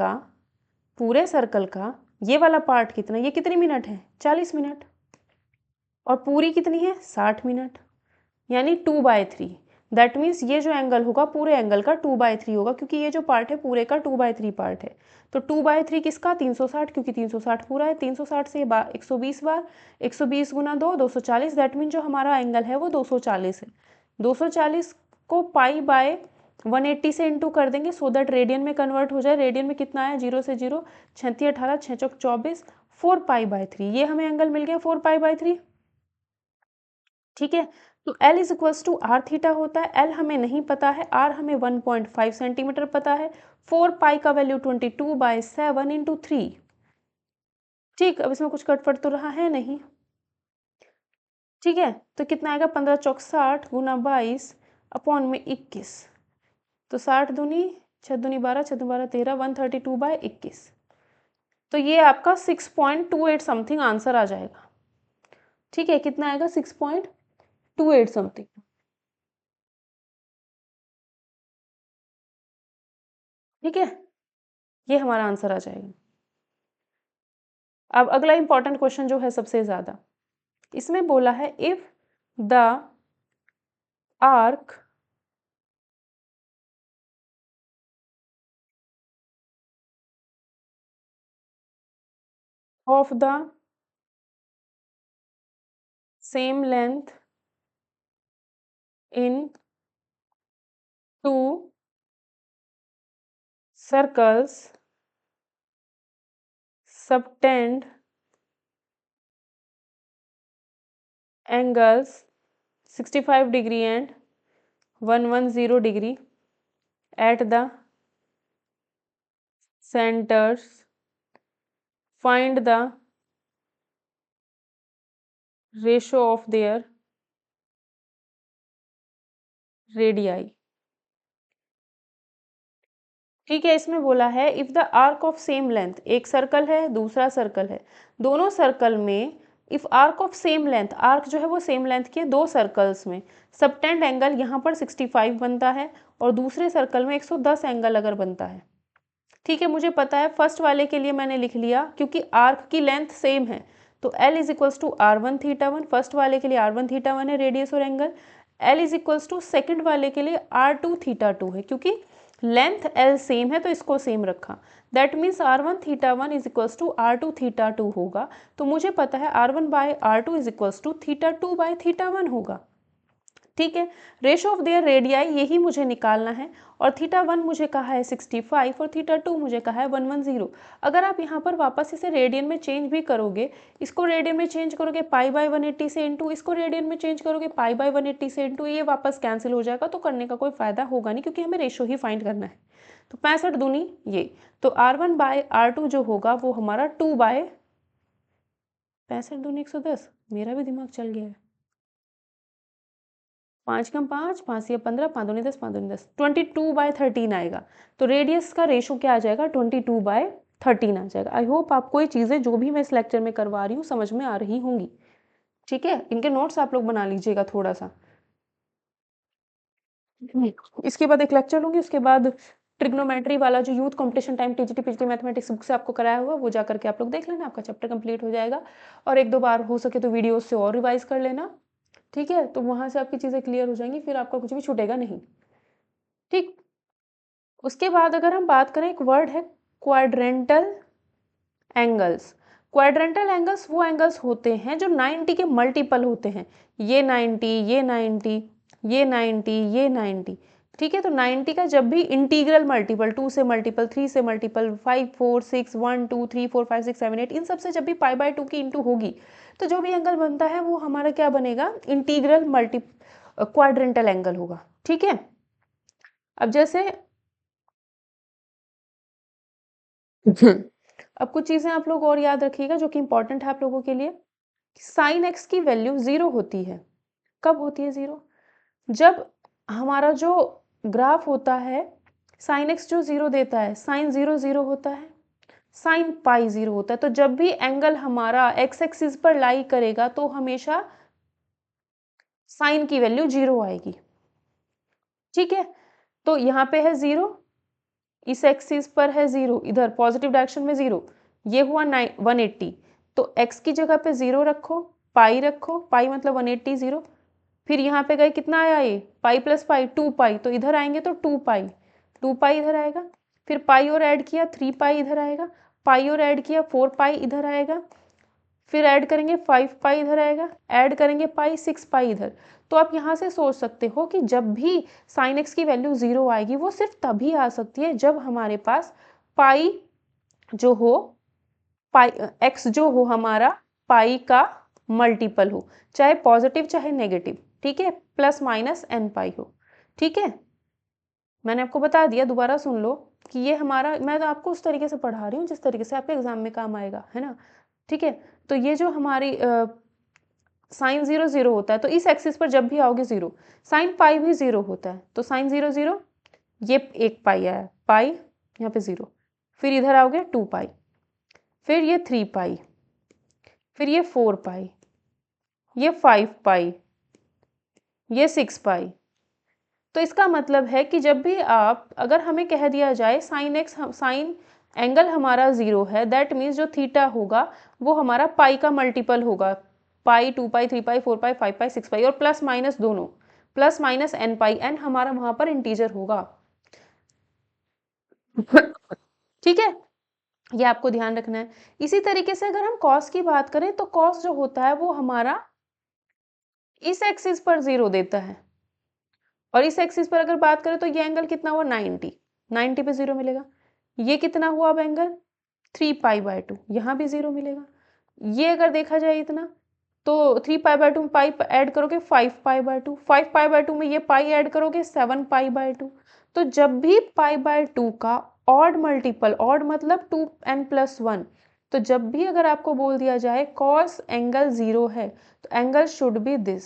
का ये वाला पार्ट कितना, ये कितनी मिनट है, 40 मिनट, और पूरी कितनी है, 60 मिनट, यानी 2/3। दैट मीन्स ये जो एंगल होगा पूरे एंगल का 2/3 होगा, क्योंकि ये जो पार्ट है पूरे का 2/3 पार्ट है। तो 2/3 किसका, 360, क्योंकि 360 पूरा है। 360 से 120 बार, 120 गुना 2, 240। दैट मीन जो हमारा एंगल है वो 240 है। 240 को पाई बाय 180 से इंटू कर देंगे, सो दैट रेडियन में कन्वर्ट हो जाए। रेडियन में कितना है, 0 से 0, 36 18, 6 चौक 24, 4π/3। ये हमें एंगल मिल गया 4π/3। ठीक है, तो L is equals to R theta होता है। L हमें नहीं पता है, R हमें 1.5 सेंटीमीटर पता है। 4π का वैल्यू 22/7 इंटू 3। ठीक, अब इसमें कुछ कटफट तो रहा है नहीं। ठीक है, तो कितना आएगा, 15 चौक 60 गुना 22 अपॉन में 21। तो 60 दूनी 6 दूनी 12, 6 दूनी 12 13, 132/21। तो ये आपका 6.28 समथिंग आंसर आ जाएगा। ठीक है, कितना आएगा, 6.28 समथिंग। ठीक है, ये हमारा आंसर आ जाएगा। अब अगला इंपॉर्टेंट क्वेश्चन जो है सबसे ज्यादा, इसमें बोला है if the arc of the same length in to circles subtend angles 65 degree and 110 degree at the centers, find the ratio of their radii। ठीक है, इसमें बोला है if the arc of same length, एक सर्कल है दूसरा circle है, दोनों सर्कल में if arc of same length, arc जो है वो सेम लेंथ के दो सर्कल्स में सबटेंड एंगल यहाँ पर 65 बनता है और दूसरे सर्कल में 110 एंगल अगर बनता है। ठीक है, मुझे पता है फर्स्ट वाले के लिए मैंने लिख लिया क्योंकि आर्क की लेंथ सेम है, तो L is equals to R1 theta 1, first वाले के लिए R1 थीटा 1 है रेडियस और angle. L is equals to second वाले के लिए R2 थीटा 2 है, क्योंकि लेंथ L सेम है तो इसको सेम रखा। That means R1 theta 1 is equals to R2 theta 2 होगा। तो मुझे पता है R1/R2 is equals to theta 2/थीटा 1 होगा। ठीक है, रेशो ऑफ देयर रेडियाई यही मुझे निकालना है, और थीटा 1 मुझे कहा है 65 और थीटा 2 मुझे कहा है 110। अगर आप यहाँ पर वापस इसे रेडियन में चेंज भी करोगे, इसको रेडियन में चेंज करोगे π/180 से इंटू, इसको रेडियन में चेंज करोगे π/180 से इंटू, ये वापस कैंसिल हो जाएगा, तो करने का कोई फायदा होगा नहीं क्योंकि हमें रेशो ही फाइंड करना है। तो 65 दूनी ये, तो R1/R2 जो होगा वो हमारा 65 दूनी 110, मेरा भी दिमाग चल गया है। 5 कम 5, 5 या 15, 5 दूनी 10, 5 दूनी 10, 22/13 आएगा। तो रेडियस का रेशो क्या आ जाएगा, 22/13 आ जाएगा। आई होप आपको ये चीज़ें जो भी मैं इस लेक्चर में करवा रही हूँ समझ में आ रही होंगी। ठीक है, इनके नोट्स आप लोग बना लीजिएगा थोड़ा सा। इसके बाद एक लेक्चर लूँगी, उसके बाद ट्रिग्नोमेट्री वाला जो youth competition time TGT PGT mathematics book से आपको कराया हुआ वो जा करके आप लोग देख लेना, आपका चैप्टर कंप्लीट हो जाएगा। और एक दो बार हो सके तो वीडियो से और रिवाइज कर लेना। ठीक है, तो वहाँ से आपकी चीज़ें क्लियर हो जाएंगी, फिर आपका कुछ भी छूटेगा नहीं। ठीक, उसके बाद अगर हम बात करें, एक वर्ड है क्वाड्रेंटल एंगल्स। क्वाड्रेंटल एंगल्स वो एंगल्स होते हैं जो 90 के मल्टीपल होते हैं। ये 90, ये 90, ये 90, ये 90। ठीक है, तो 90 का जब भी इंटीग्रल मल्टीपल, 2 से मल्टीपल, 3 से मल्टीपल, 5 4 6 1 2 3 4 5 6 7 8, इन सब से जब भी π/2 की इंटू होगी तो जो भी एंगल बनता है वो हमारा क्या बनेगा, इंटीग्रल मल्टी क्वाड्रेंटल एंगल होगा। ठीक है, अब जैसे अब कुछ चीज़ें आप लोग और याद रखिएगा जो कि इंपॉर्टेंट है आप लोगों के लिए। साइन एक्स की वैल्यू 0 होती है। कब होती है 0? जब हमारा जो ग्राफ होता है साइन एक्स जो 0 देता है, साइन 0 0 होता है, साइन पाई 0 होता है। तो जब भी एंगल हमारा एक्स एक्सिस पर लाई करेगा तो हमेशा साइन की वैल्यू 0 आएगी। ठीक है, तो यहाँ पे है 0, इस एक्सिस पर है 0, इधर पॉजिटिव डायरेक्शन में 0, ये हुआ 180। तो x की जगह पे 0 रखो, पाई मतलब 180 0। फिर यहाँ पे गए कितना आया ये पाई प्लस पाई 2 पाई, तो इधर आएंगे तो 2 पाई इधर आएगा। फिर पाई और ऐड किया 3 पाई इधर आएगा, पाई और ऐड किया 4 पाई इधर आएगा, फिर ऐड करेंगे 5 पाई इधर आएगा, ऐड करेंगे पाई 6 पाई इधर। तो आप यहाँ से सोच सकते हो कि जब भी साइन एक्स की वैल्यू 0 आएगी वो सिर्फ तभी आ सकती है जब हमारे पास पाई जो हो, पाई एक्स जो हो हमारा पाई का मल्टीपल हो, चाहे पॉजिटिव चाहे नेगेटिव। ठीक है, प्लस माइनस एन पाई हो। ठीक है, मैंने आपको बता दिया, दोबारा सुन लो कि ये हमारा, मैं तो आपको उस तरीके से पढ़ा रही हूँ जिस तरीके से आपके एग्जाम में काम आएगा, है ना। ठीक है, तो ये जो हमारी साइन 0 0 होता है, तो इस एक्सिस पर जब भी आओगे 0, साइन पाई भी 0 होता है, तो साइन 0 0, ये एक पाई आया, पाई यहाँ पे 0, फिर इधर आओगे 2 पाई, फिर ये 3 पाई, फिर ये 4 पाई, ये 5 पाई, ये 6 पाई। तो इसका मतलब है कि जब भी आप, अगर हमें कह दिया जाए साइन एक्स, साइन एंगल हमारा 0 है, दैट मीन्स जो थीटा होगा वो हमारा पाई का मल्टीपल होगा, पाई 2 पाई 3 पाई 4 पाई 5 पाई 6 पाई, और प्लस माइनस दोनों, प्लस माइनस एन पाई, एन हमारा वहां पर इंटीजर होगा। ठीक है, ये आपको ध्यान रखना है। इसी तरीके से अगर हम कॉस की बात करें तो कॉस जो होता है वो हमारा इस एक्सिस पर 0 देता है, और इस एक्सिस पर अगर बात करें तो ये एंगल कितना हुआ 90 पे 0 मिलेगा। ये कितना हुआ अब एंगल 3 पाई बाय 2, यहाँ भी 0 मिलेगा। ये अगर देखा जाए इतना, तो 3 पाई बाय 2 में पाई ऐड करोगे 5 पाई बाय 2, 5 पाई बाय 2 में ये पाई ऐड करोगे 7 पाई बाय 2। तो जब भी पाई बाय 2 का ऑड मल्टीपल, ऑड मतलब 2n+1, तो जब भी अगर आपको बोल दिया जाए कॉस एंगल 0 है, तो angle should be this,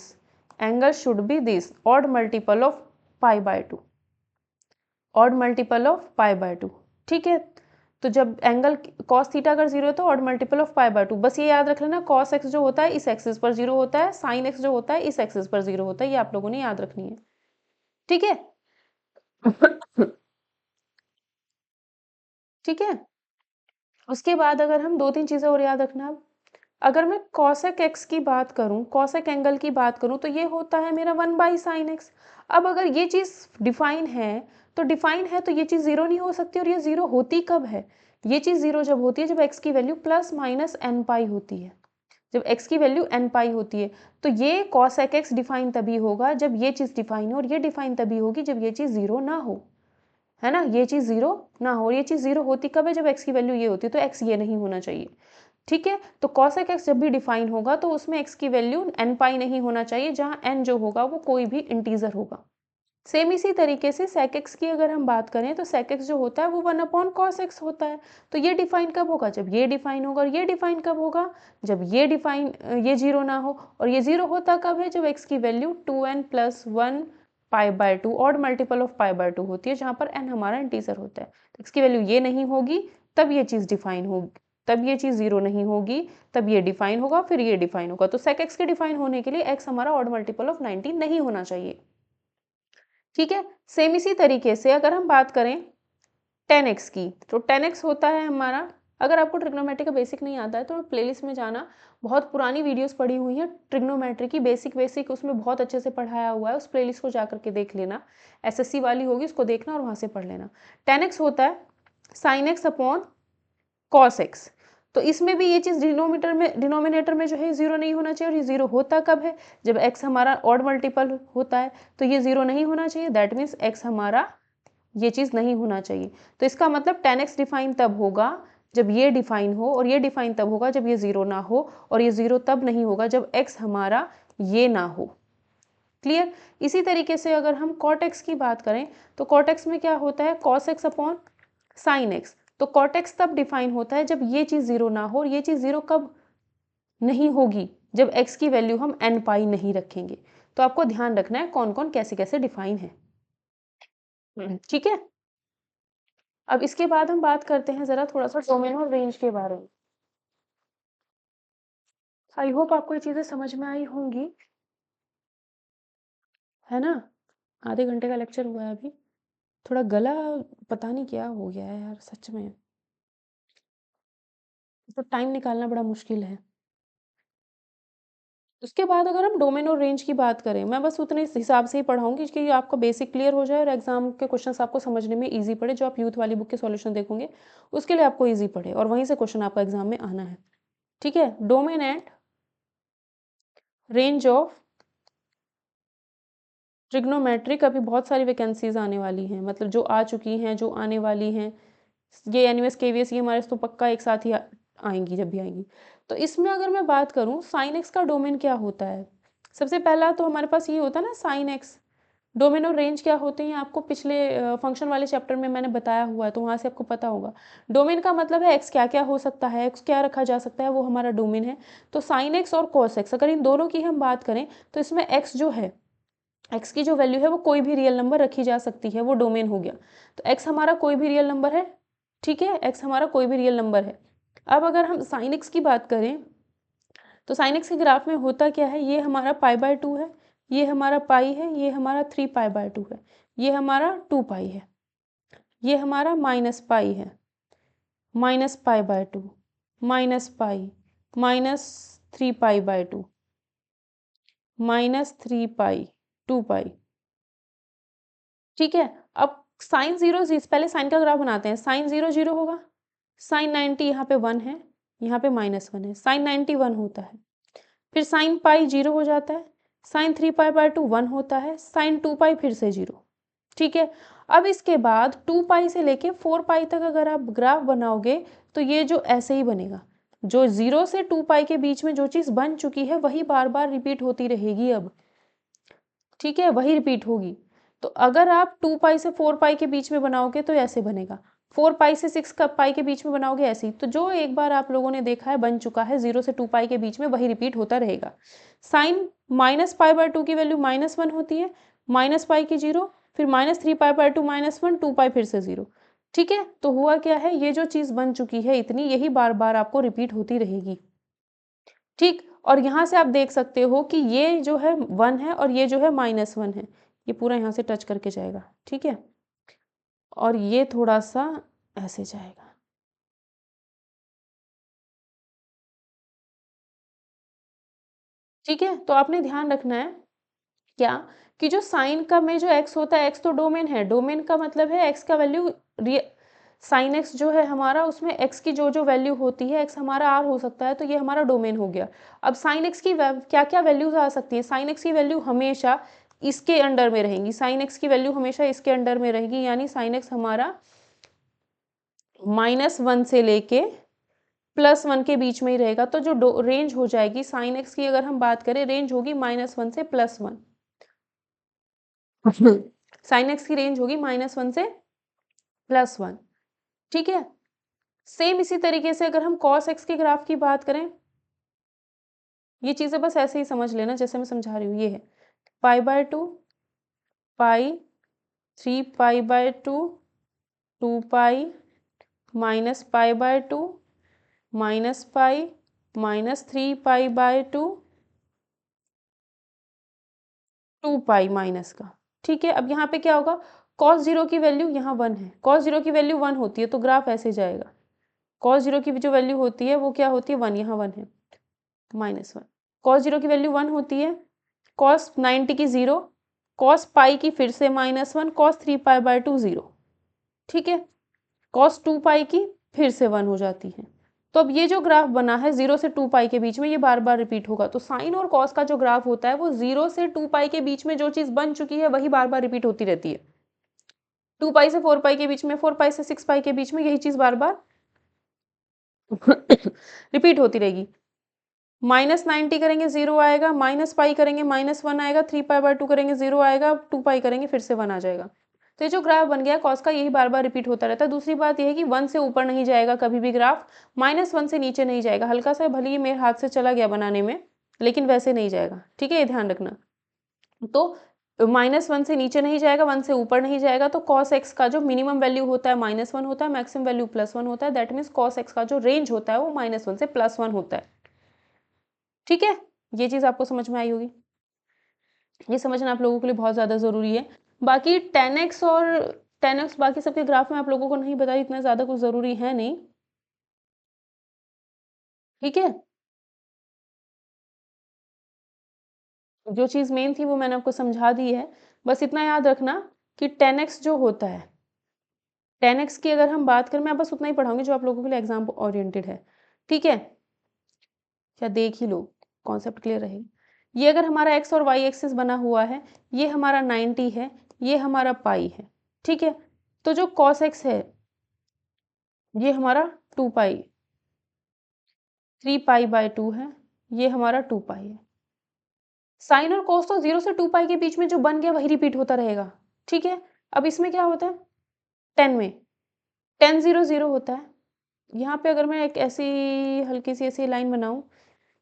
angle should be this odd multiple of pi by 2, odd multiple of pi by 2। ठीक है, तो जब एंगल कॉस थीटा अगर 0 है तो odd multiple of pi by 2। बस ये याद रख लेना, कॉस एक्स जो होता है इस एक्सिस पर 0 होता है, साइन एक्स जो होता है इस एक्सिस पर 0 होता है, ये आप लोगों ने याद रखनी है। ठीक है। ठीक है, उसके बाद अगर हम 2-3 चीजें और याद रखना, अब अगर मैं कॉसेक एक्स की बात करूं, कॉसेक एंगल की बात करूं, तो ये होता है मेरा 1/sin एक्स। अब अगर ये चीज डिफाइन है, तो डिफाइन है तो ये चीज 0 नहीं हो सकती, और ये 0 होती कब है, ये चीज 0 जब होती है जब x की वैल्यू प्लस माइनस एन पाई होती है, जब x की वैल्यू एन पाई होती है। तो ये कॉसेक एक्स डिफाइन तभी होगा जब ये चीज डिफाइन हो, और ये डिफाइन तभी होगी जब ये चीज 0 ना हो, है ना, ये चीज 0 ना हो। और ये चीज 0 होती कब है, जब x की वैल्यू ये होती है, तो x ये नहीं होना चाहिए। ठीक है, तो cosec x जब भी डिफाइन होगा तो उसमें x की वैल्यू n पाई नहीं होना चाहिए, जहां n जो होगा वो कोई भी इंटीजर होगा। सेम इसी तरीके से sec x की अगर हम बात करें तो sec x जो होता है वो 1/cos x होता है। तो ये डिफाइन कब होगा, जब ये डिफाइन होगा, और ये डिफाइन कब होगा, जब ये डिफाइन, ये 0 ना हो। और ये 0 होता कब है, जब x की value 2n+1 pi by 2 odd multiple of pi by 2 होती है, जहां पर n हमारा इंटीजर होता है। तो x की वैल्यू ये नहीं होगी तब ये चीज डिफाइन होगी, तब ये चीज 0 नहीं होगी, तब ये डिफाइन होगा, फिर ये डिफाइन होगा। तो sec x के डिफाइन होने के लिए x हमारा ऑड मल्टीपल ऑफ 90 नहीं होना चाहिए। ठीक है, सेम इसी तरीके से अगर हम बात करें 10x की, तो 10x होता है हमारा, अगर आपको ट्रिग्नोमेट्री का बेसिक नहीं आता है तो प्लेलिस्ट में जाना, बहुत पुरानी वीडियोस पड़ी हुई हैं ट्रिग्नोमेट्री की, बेसिक उसमें बहुत अच्छे से पढ़ाया हुआ है, उस प्लेलिस्ट को जा करके देख लेना, एसएससी वाली होगी उसको देखना और वहाँ से पढ़ लेना। 10x होता है sine x upon cos x. तो इसमें भी ये चीज़ डिनोमिनेटर में जो है 0 नहीं होना चाहिए, और ये 0 होता कब है, जब x हमारा ऑड मल्टीपल होता है, तो ये 0 नहीं होना चाहिए, दैट मीन्स x हमारा ये चीज़ नहीं होना चाहिए। तो इसका मतलब 10x डिफाइन तब होगा जब ये डिफाइन हो, और ये डिफाइन तब होगा जब ये 0 ना हो, और ये 0 तब नहीं होगा जब x हमारा ये ना हो। क्लियर। इसी तरीके से अगर हम cot x की बात करें तो cot x में क्या होता है, cos x upon sine x. तो cot x तब डिफाइन होता है जब ये चीज़ 0 ना हो, और ये चीज़ 0 कब नहीं होगी, जब x की वैल्यू हम n पाई नहीं रखेंगे। तो आपको ध्यान रखना है कौन कौन कैसे कैसे डिफाइन है। ठीक है। अब इसके बाद हम बात करते हैं जरा थोड़ा सा डोमेन और रेंज के बारे में। आई होप आपको ये चीजें समझ में आई होंगी, है ना। आधे घंटे का लेक्चर हुआ है अभी, थोड़ा गला पता नहीं क्या हो गया है यार, सच में तो टाइम निकालना बड़ा मुश्किल है। उसके बाद अगर हम डोमेन और रेंज की बात करें, मैं बस उतने हिसाब से ही पढ़ाऊंगी कि आपका बेसिक क्लियर हो जाए और एग्जाम के क्वेश्चंस आपको समझने में इजी पड़े। जो आप यूथ वाली बुक के सॉल्यूशन देखोगे उसके लिए आपको इजी पड़े और वहीं से क्वेश्चन आपका एग्जाम में आना है। ठीक है। Domain and range of trigonometric, अभी बहुत सारी वैकेंसीज आने वाली हैं, मतलब जो आ चुकी हैं, जो आने वाली हैं। ये एनयूएस केवीएस ये हमारे तो पक्का एक साथ ही आएंगी जब भी आएंगी। तो इसमें अगर मैं बात करूं साइन एक्स का डोमेन क्या होता है, सबसे पहला तो हमारे पास ये होता है ना साइन एक्स। डोमेन और रेंज क्या होते हैं आपको पिछले फंक्शन वाले चैप्टर में मैंने बताया हुआ है, तो वहाँ से आपको पता होगा। डोमेन का मतलब है एक्स क्या क्या हो सकता है, एक्स क्या रखा जा सकता है, वो हमारा डोमेन है। तो साइन एक्स और कॉस एक्स, अगर इन दोनों की हम बात करें तो इसमें एक्स जो है, एक्स की जो वैल्यू है वो कोई भी रियल नंबर रखी जा सकती है, वो डोमेन हो गया। तो एक्स हमारा कोई भी रियल नंबर है। ठीक है, एक्स हमारा कोई भी रियल नंबर है। अब अगर हम साइन एक्स की बात करें तो साइन एक्स के ग्राफ में होता क्या है, ये हमारा पाई/2 है, ये हमारा पाई है, ये हमारा 3π/2 है, ये हमारा 2π है, ये हमारा -π है, -π/2, -π, -3π/2, -3π, 2π। ठीक है। अब साइन 0 पहले साइन का ग्राफ बनाते हैं। साइन 0 0 होगा, साइन 90 यहाँ पे 1 है, यहाँ पे -1 है, साइन 90 1 होता है। फिर साइन पाई 0 हो जाता है, साइन 3π/2 1 होता है, साइन 2π फिर से 0। ठीक है। अब इसके बाद 2π से लेके 4π तक अगर आप ग्राफ बनाओगे तो ये जो ऐसे ही बनेगा, जो 0 से 2π के बीच में जो चीज़ बन चुकी है वही बार बार रिपीट होती रहेगी अब। ठीक है, वही रिपीट होगी। तो अगर आप 2π से 4π के बीच में बनाओगे तो ऐसे बनेगा, 4π से 6π के बीच में बनाओगे ऐसे ही। तो जो एक बार आप लोगों ने देखा है बन चुका है 0 से 2π के बीच में, वही रिपीट होता रहेगा। साइन -π/2 की वैल्यू -1 होती है, -π की 0, फिर -3π/2 -1, 2π फिर से 0। ठीक है। तो हुआ क्या है, ये जो चीज़ बन चुकी है इतनी, यही बार बार आपको रिपीट होती रहेगी। ठीक। और यहाँ से आप देख सकते हो कि ये जो है 1 है और ये जो है -1 है, ये पूरा यहाँ से टच करके जाएगा। ठीक है। और ये थोड़ा सा ऐसे जाएगा। ठीक है। तो आपने ध्यान रखना है क्या, कि जो साइन का में जो एक्स होता है, एक्स तो डोमेन है, डोमेन का मतलब है एक्स का वैल्यू साइन एक्स जो है हमारा, उसमें एक्स की जो जो वैल्यू होती है, एक्स हमारा आर हो सकता है, तो ये हमारा डोमेन हो गया। अब साइन एक्स की क्या क्या वैल्यूज आ सकती है, साइन एक्स की वैल्यू हमेशा इसके अंडर में रहेंगी, साइन एक्स की वैल्यू हमेशा इसके अंडर में रहेगी, यानी साइन एक्स हमारा -1 से लेके +1 के बीच में ही रहेगा। तो जो रेंज हो जाएगी साइन एक्स की, अगर हम बात करें, रेंज होगी -1 से +1। साइन एक्स की रेंज होगी -1 से +1। ठीक है। सेम इसी तरीके से अगर हम कॉस एक्स के ग्राफ की बात करें, ये चीजें बस ऐसे ही समझ लेना जैसे मैं समझा रही हूँ। ये है π/2, पाई, 3π/2, 2π, -π/2, -π, -3π/2, 2π माइनस का। ठीक है। अब यहाँ पे क्या होगा, cos 0 की वैल्यू यहाँ 1 है, cos 0 की वैल्यू 1 होती है, तो ग्राफ ऐसे जाएगा। cos 0 की जो वैल्यू होती है वो क्या होती है, 1, यहाँ 1 है, -1। cos 0 की वैल्यू 1 होती है, cos 90 की 0, cos पाई की फिर से -1, cos 3π/2 0। ठीक है। cos 2π की फिर से 1 हो जाती है। तो अब ये जो ग्राफ बना है 0 से 2π के बीच में, ये बार बार रिपीट होगा। तो साइन और कॉस का जो ग्राफ होता है वो 0 से 2π के बीच में जो चीज़ बन चुकी है वही बार बार रिपीट होती रहती है। 2π से 4π के बीच में, 4π से 6π के बीच में यही चीज़ बार बार रिपीट होती रहेगी। -90 करेंगे 0 आएगा, -π करेंगे -1 आएगा, 3π/2 करेंगे 0 आएगा, 2π करेंगे फिर से 1 आ जाएगा। तो ये जो ग्राफ बन गया कॉस का, यही बार बार रिपीट होता रहता है। दूसरी बात यह है कि 1 से ऊपर नहीं जाएगा कभी भी ग्राफ, -1 से नीचे नहीं जाएगा। हल्का सा भले ही मेरे हाथ से चला गया बनाने में, लेकिन वैसे नहीं जाएगा। ठीक है, ये ध्यान रखना। तो -1 से नीचे नहीं जाएगा, 1 से ऊपर नहीं जाएगा, तो cos x का जो मिनिमम वैल्यू होता है -1 होता है, मैक्सिमम वैल्यू +1 होता है। दैट मीन्स cos x का जो रेंज होता है वो -1 से +1 होता है। ठीक है? ये चीज़ आपको समझ में आई होगी। ये समझना आप लोगों के लिए बहुत ज़्यादा ज़रूरी है। बाकी tan x बाकी सबके ग्राफ में आप लोगों को नहीं बताई, इतना ज़्यादा कुछ ज़रूरी है नहीं। ठीक है? जो चीज़ मेन थी वो मैंने आपको समझा दी है। बस इतना याद रखना कि tan x जो होता है, tan x की अगर हम बात करें, मैं बस उतना ही पढ़ाऊँगी जो आप लोगों के लिए एग्ज़ाम ओरिएंटेड है। ठीक है? या देख ही लो, कॉन्सेप्ट क्लियर रहे। ये अगर हमारा x और y एक्सिस बना हुआ है, ये हमारा 90 है, ये हमारा पाई है। ठीक है? तो जो cos x है, ये हमारा 2 पाई, 3 पाई बाय 2 है, ये हमारा 2 पाई है। साइन और cos तो 0 से 2 पाई के बीच में जो बन गया वही रिपीट होता रहेगा। ठीक है? अब इसमें क्या होता है? tan में tan 0 0 होता है। यहाँ पे अगर मैं एक ऐसी हल्की सी ऐसी लाइन बनाऊँ,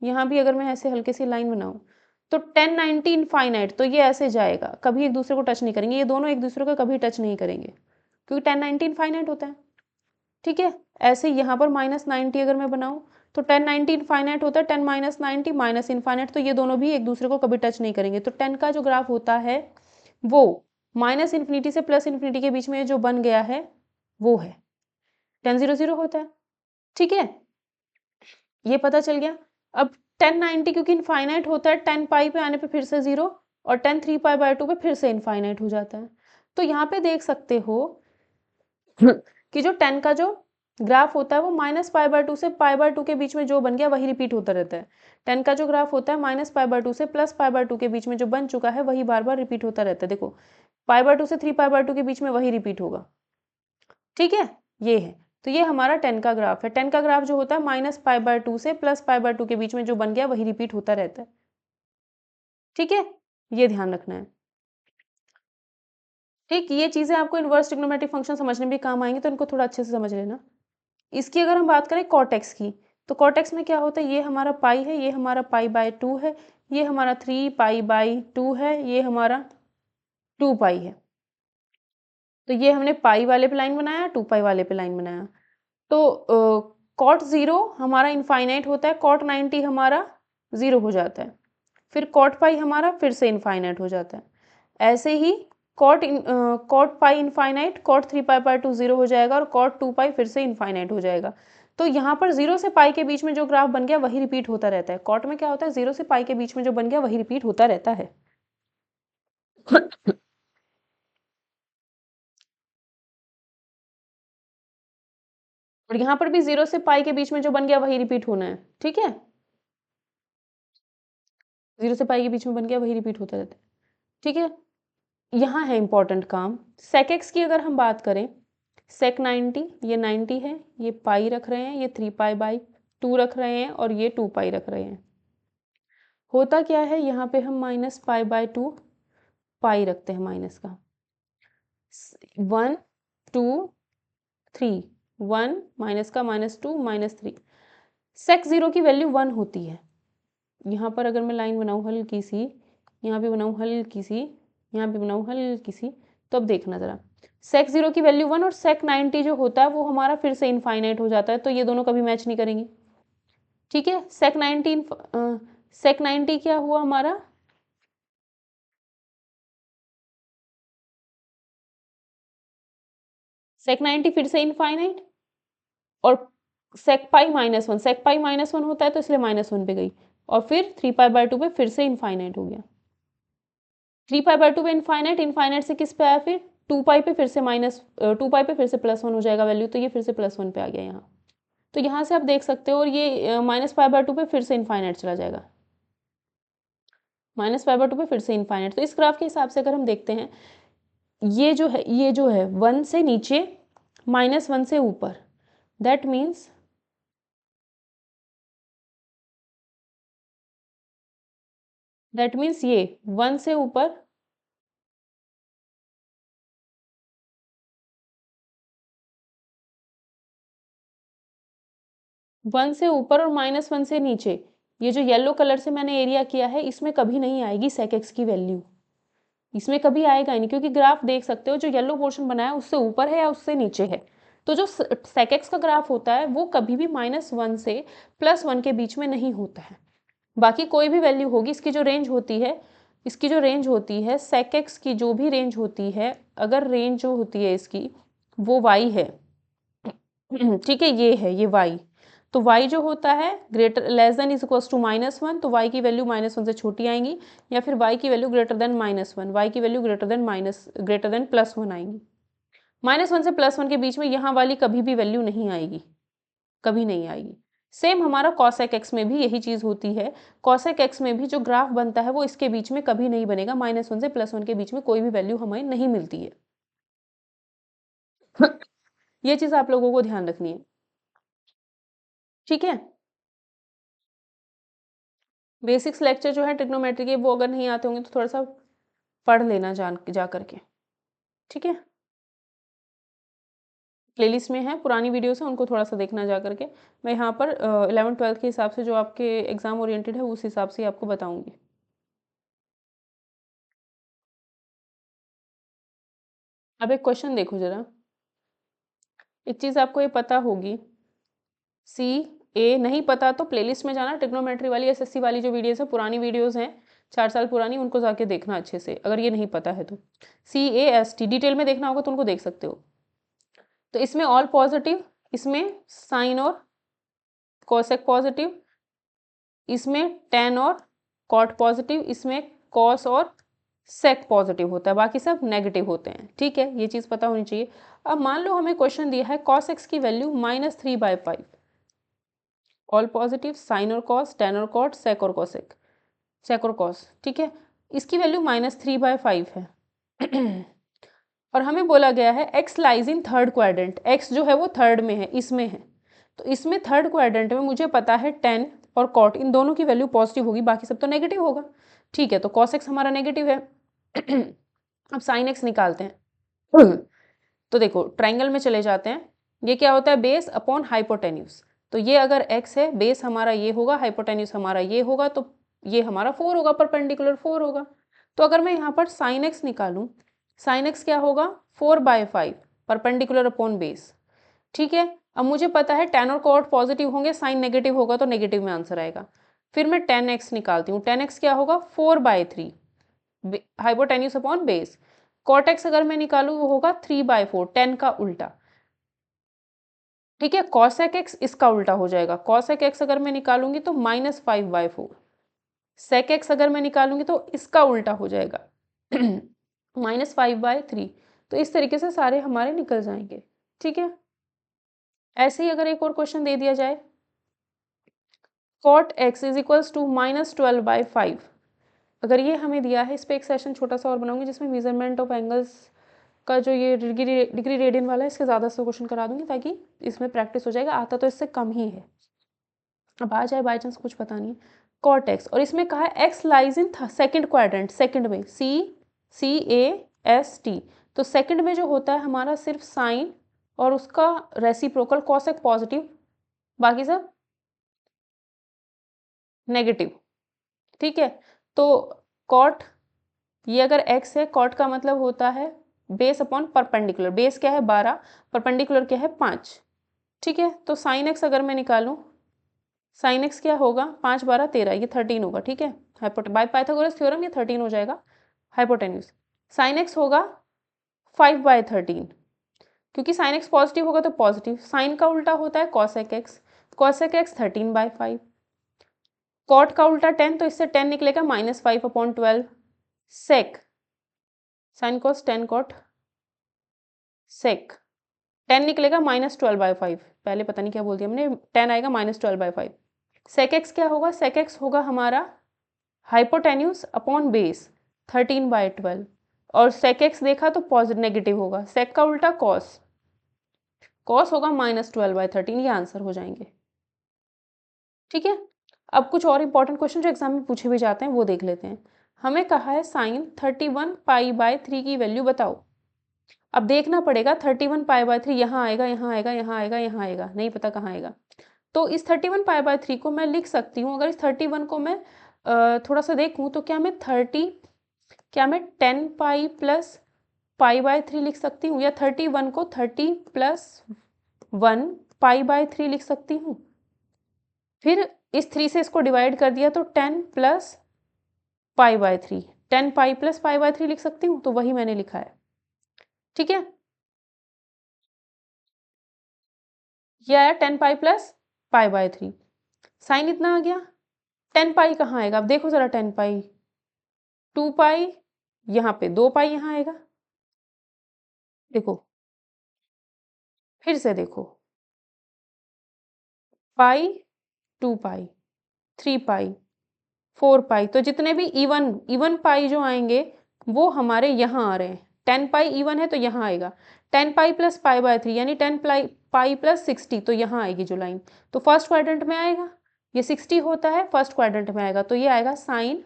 यहाँ भी अगर मैं ऐसे हल्की सी लाइन बनाऊँ, तो tan 90 इनफाइनाइट, तो ये ऐसे जाएगा, कभी एक दूसरे को टच नहीं करेंगे, ये दोनों एक दूसरे को कभी टच नहीं करेंगे, क्योंकि tan 90 इनफाइनाइट होता है। ठीक है? ऐसे यहाँ पर -90 अगर मैं बनाऊँ, तो tan 90 इनफाइनाइट होता है, tan -90 माइनस इनफाइनाइट, तो ये दोनों भी एक दूसरे को कभी टच नहीं करेंगे। तो tan का जो ग्राफ होता है, वो -इन्फिनिटी से +इन्फिनिटी के बीच में जो बन गया है, वो है। tan 0 0 होता है। ठीक है? ये पता चल गया। अब tan 90 क्योंकि इनफाइनाइट होता है, tan पाई पे आने पे फिर से 0 और tan 3 पाई बाय 2 पे फिर से इनफाइनाइट हो जाता है। तो यहाँ पे देख सकते हो कि जो tan का जो ग्राफ होता है वो -π/2 से π/2 के बीच में जो बन गया वही रिपीट होता रहता है। tan का जो ग्राफ होता है -π/2 से +π/2 के बीच में जो बन चुका है वही बार-बार रिपीट होता रहता है। देखो, π/2 से 3π/2 के बीच में वही रिपीट होगा। ठीक है? ये है। तो ये हमारा tan का ग्राफ है। tan का ग्राफ जो होता है -π/2 से +π/2 के बीच में जो बन गया वही रिपीट होता रहता है। ठीक है? ये ध्यान रखना है। ठीक, ये चीज़ें आपको इनवर्स ट्रिग्नोमेट्रिक फंक्शन समझने में भी काम आएँगी, तो इनको थोड़ा अच्छे से समझ लेना। इसकी अगर हम बात करें cot x की, तो cot x में क्या होता है, ये हमारा पाई है, ये हमारा पाई बाय 2 है, ये हमारा 3 पाई बाय 2 है, ये हमारा 2 पाई है। तो ये हमने पाई वाले पे लाइन बनाया, 2 पाई वाले पे लाइन बनाया। तो cot 0 हमारा इनफाइनाइट होता है, cot 90 हमारा 0 हो जाता है। फिर cot पाई हमारा फिर से इनफाइनाइट हो जाता है। ऐसे ही cot pi infinite, cot 3 pi by 2 0 हो जाएगा और cot 2 पाई फिर से इनफाइनाइट हो जाएगा। तो यहाँ पर 0 से पाई के बीच में जो ग्राफ बन गया वही रिपीट होता रहता है। cot में क्या होता है, 0 से पाई के बीच में जो बन गया वही रिपीट होता रहता है। और यहाँ पर भी 0 से पाई के बीच में जो बन गया वही रिपीट होना है। ठीक है? 0 से पाई के बीच में बन गया वही रिपीट होता रहता है। ठीक है? यहाँ है इम्पोर्टेंट काम। sec x की अगर हम बात करें, sec 90, ये 90 है, ये पाई रख रहे हैं, ये 3 पाई बाई 2 रख रहे हैं और ये 2 पाई रख रहे हैं। होता क्या है, यहाँ पे हम माइनस पाई बाय 2 पाई रखते हैं माइनस का। 1 2 3, 1 माइनस का -2 -3। sec 0 की वैल्यू 1 होती है। यहाँ पर अगर मैं लाइन बनाऊँ हल्की सी, यहाँ पे बनाऊँ हल्की सी, यहाँ पे बनाऊँ हल्की सी, तो अब देखना ज़रा, sec 0 की वैल्यू 1 और sec 90 जो होता है वो हमारा फिर से इनफाइनाइट हो जाता है, तो ये दोनों कभी मैच नहीं करेंगे। ठीक है? sec 90 क्या हुआ हमारा, sec 90 फिर से इनफाइनाइट और sec पाई -1, sec पाई -1 होता है तो इसलिए -1 पे गई और फिर 3 पाई बाय 2 पे फिर से इनफाइनाइट हो गया। 3 पाई बाय 2 पे इनफाइनाइट, इनफाइनाइट से किस पे आया फिर 2 पाई पे, फिर से -2 पाई पे फिर से +1 हो जाएगा वैल्यू, तो ये फिर से +1 पे आ गया यहाँ। तो यहाँ से आप देख सकते हो, और ये -π/2 पे फिर से इनफाइनाइट चला जाएगा, -π/2 पे फिर से इनफाइनाइट। तो इस ग्राफ के हिसाब से अगर हम देखते हैं, ये जो है 1 से नीचे, -1 से ऊपर, दैट मीन्स ये 1 से ऊपर, 1 से ऊपर और -1 से नीचे, ये जो येलो कलर से मैंने एरिया किया है, इसमें कभी नहीं आएगी sec x की वैल्यू। इसमें कभी आएगा ही नहीं, क्योंकि ग्राफ देख सकते हो जो येलो पोर्शन बनाया उससे ऊपर है या उससे नीचे है। तो जो sec x का ग्राफ होता है वो कभी भी -1 से +1 के बीच में नहीं होता है। बाकी कोई भी वैल्यू होगी, इसकी जो रेंज होती है, sec x की जो भी रेंज होती है, अगर रेंज जो होती है इसकी वो y है, ठीक है, ये y, तो y जो होता है greater less than is equals to -1, तो y की वैल्यू -1 से छोटी आएंगी, या फिर y की वैल्यू ग्रेटर देन -1, y की वैल्यू ग्रेटर देन +1 आएंगी। -1 से +1 के बीच में यहाँ वाली कभी भी वैल्यू नहीं आएगी, कभी नहीं आएगी। सेम हमारा cosec x में भी यही चीज़ होती है। cosec x में भी जो ग्राफ बनता है वो इसके बीच में कभी नहीं बनेगा, -1 से +1 के बीच में कोई भी वैल्यू हमें नहीं मिलती है। ये चीज़ आप लोगों को ध्यान रखनी है, ठीक है। बेसिक्स लेक्चर जो है ट्रिग्नोमेट्री के, वो अगर नहीं आते होंगे तो थोड़ा सा पढ़ लेना जा करके, ठीक है। प्लेलिस्ट में है, पुरानी वीडियोस हैं, उनको थोड़ा सा देखना जा करके। मैं यहाँ पर 11th-12th के हिसाब से जो आपके एग्जाम ओरिएंटेड है उस हिसाब से आपको बताऊंगी। अब एक क्वेश्चन देखो जरा, एक चीज़ आपको ये पता होगी, सी ए नहीं पता तो प्लेलिस्ट में जाना, ट्रिग्नोमेट्री वाली एसएससी वाली जो वीडियोस है, पुरानी वीडियोस हैं 4 साल पुरानी, उनको जाके देखना अच्छे से, अगर ये नहीं पता है तो। CAST डिटेल में देखना होगा तो उनको देख सकते हो। तो इसमें ऑल पॉजिटिव, इसमें साइन और कोसेक पॉजिटिव, इसमें टेन और कॉट पॉजिटिव, इसमें कॉस और सेक पॉजिटिव होता है, बाकी सब नेगेटिव होते हैं, ठीक है। ये चीज़ पता होनी चाहिए। अब मान लो हमें क्वेश्चन दिया है कॉस एक्स की वैल्यू -3/5, ऑल पॉजिटिव, साइन और कॉस, टेन और कॉट, सेक और कॉसेक, सेक और कॉस, ठीक है। इसकी वैल्यू -3/5 है। और हमें बोला गया है x lies in third quadrant, x जो है वो थर्ड में है, इसमें है। तो इसमें थर्ड क्वाड्रेंट में मुझे पता है टेन और कॉट, इन दोनों की वैल्यू पॉजिटिव होगी, बाकी सब तो नेगेटिव होगा, ठीक है। तो कॉस एक्स हमारा नेगेटिव है। अब साइन एक्स निकालते हैं। तो देखो ट्राइंगल में चले जाते हैं, ये क्या होता है, बेस अपॉन हाइपोटेन्यूज। तो ये अगर x है, बेस हमारा ये होगा, हाइपोटेन्यूज हमारा ये होगा, तो ये हमारा 4 होगा, परपेंडिकुलर 4 होगा। तो अगर मैं यहाँ पर साइन एक्स निकालूं, साइन एक्स क्या होगा, 4/5 परपेंडिकुलर अपॉन बेस, ठीक है। अब मुझे पता है टेन और कॉट पॉजिटिव होंगे, साइन नेगेटिव होगा तो नेगेटिव में आंसर आएगा। फिर मैं 10x निकालती हूँ, 10x क्या होगा, 4/3 hypotenuse upon base. Cot x अगर मैं निकालूं वो होगा 3/4, 10 का उल्टा, ठीक है। कॉसेक एक्स इसका उल्टा हो जाएगा, कॉसेक एक्स अगर मैं निकालूंगी तो -5/4, सेक एक्स अगर मैं निकालूंगी तो इसका उल्टा हो जाएगा, -5/3। तो इस तरीके से सारे हमारे निकल जाएंगे, ठीक है। ऐसे ही अगर एक और क्वेश्चन दे दिया जाए, cot x is equals to -12/5, अगर ये हमें दिया है, इस पर एक सेशन छोटा सा और बनाऊंगी जिसमें मेजरमेंट ऑफ एंगल्स का जो ये डिग्री रेडियन वाला है, इसके ज़्यादा से क्वेश्चन करा दूंगी ताकि इसमें प्रैक्टिस हो जाएगा, आता तो इससे कम ही है, अब आ जाए बाई चांस कुछ पता नहीं। कॉट एक्स, और इसमें कहा है x lies in second quadrant, second में CAST, तो सेकंड में जो होता है हमारा सिर्फ साइन और उसका रेसिप्रोकल कॉसेक पॉजिटिव, बाकी सब नेगेटिव, ठीक है। तो कॉट, ये अगर x है, कॉट का मतलब होता है बेस अपॉन परपेंडिकुलर, बेस क्या है 12, परपेंडिकुलर क्या है 5, ठीक है। तो साइन एक्स अगर मैं निकालूं, साइन एक्स क्या होगा, 5 12 13, ये 13 होगा, ठीक है। बाय पाइथागोरस थ्योरम ये 13 हो जाएगा हाइपोटेन्यूज। साइन एक्स होगा 5/13, क्योंकि साइन एक्स पॉजिटिव होगा तो पॉजिटिव, साइन का उल्टा होता है cosec x, cosec x 13/5, cot का उल्टा 10, तो इससे 10 निकलेगा -5/12, sec, sine cos 10 cot sec, 10 निकलेगा -12/5, पहले पता नहीं क्या बोल दिया हमने, 10 आएगा -12/5। सेक एक्स क्या होगा, सेक एक्स होगा हमारा हाइपोटेन्यूज अपॉन बेस 13/12, और सेक एक्स देखा तो पॉजिटिव नेगेटिव होगा, सेक का उल्टा कॉस, कॉस होगा -12/13, ये आंसर हो जाएंगे, ठीक है। अब कुछ और इंपॉर्टेंट क्वेश्चन जो एग्जाम में पूछे भी जाते हैं वो देख लेते हैं। हमें कहा है साइन 31π/3 की वैल्यू बताओ। अब देखना पड़ेगा 31π/3 यहाँ आएगा, यहाँ आएगा, यहाँ आएगा, यहाँ आएगा, नहीं पता कहाँ आएगा। तो इस 31π/3 को मैं लिख सकती हूँ, अगर इस 31 को मैं थोड़ा सा देखूँ तो क्या मैं 30 क्या मैं 10 पाई प्लस पाई बाय 3 लिख सकती हूँ, या 31 को 30 प्लस 1 पाई बाय 3 लिख सकती हूँ। फिर इस 3 से इसको डिवाइड कर दिया तो 10 plus pi by 3, 10 pi plus pi by 3 लिख सकती हूँ, तो वही मैंने लिखा है। ठीक है, ये आया 10 pi plus pi by 3। Sine इतना आ गया। 10 पाई कहाँ आएगा, अब देखो जरा 10 पाई, 2 पाई यहाँ पे, 2 पाई यहाँ आएगा। देखो, फिर से देखो, पाई, 2 पाई, 3 पाई, 4 पाई, तो जितने भी इवन पाई जो आएंगे वो हमारे यहाँ आ रहे हैं। 10 पाई इवन है तो यहाँ आएगा। 10 पाई प्लस पाई बाय 3 यानी 10 पाई प्लस 60, तो यहाँ आएगी जो लाइन, तो फर्स्ट क्वाड्रेंट में आएगा। ये 60 होता है, फर्स्ट क्वाड्रेंट में आएगा, तो ये आएगा साइन।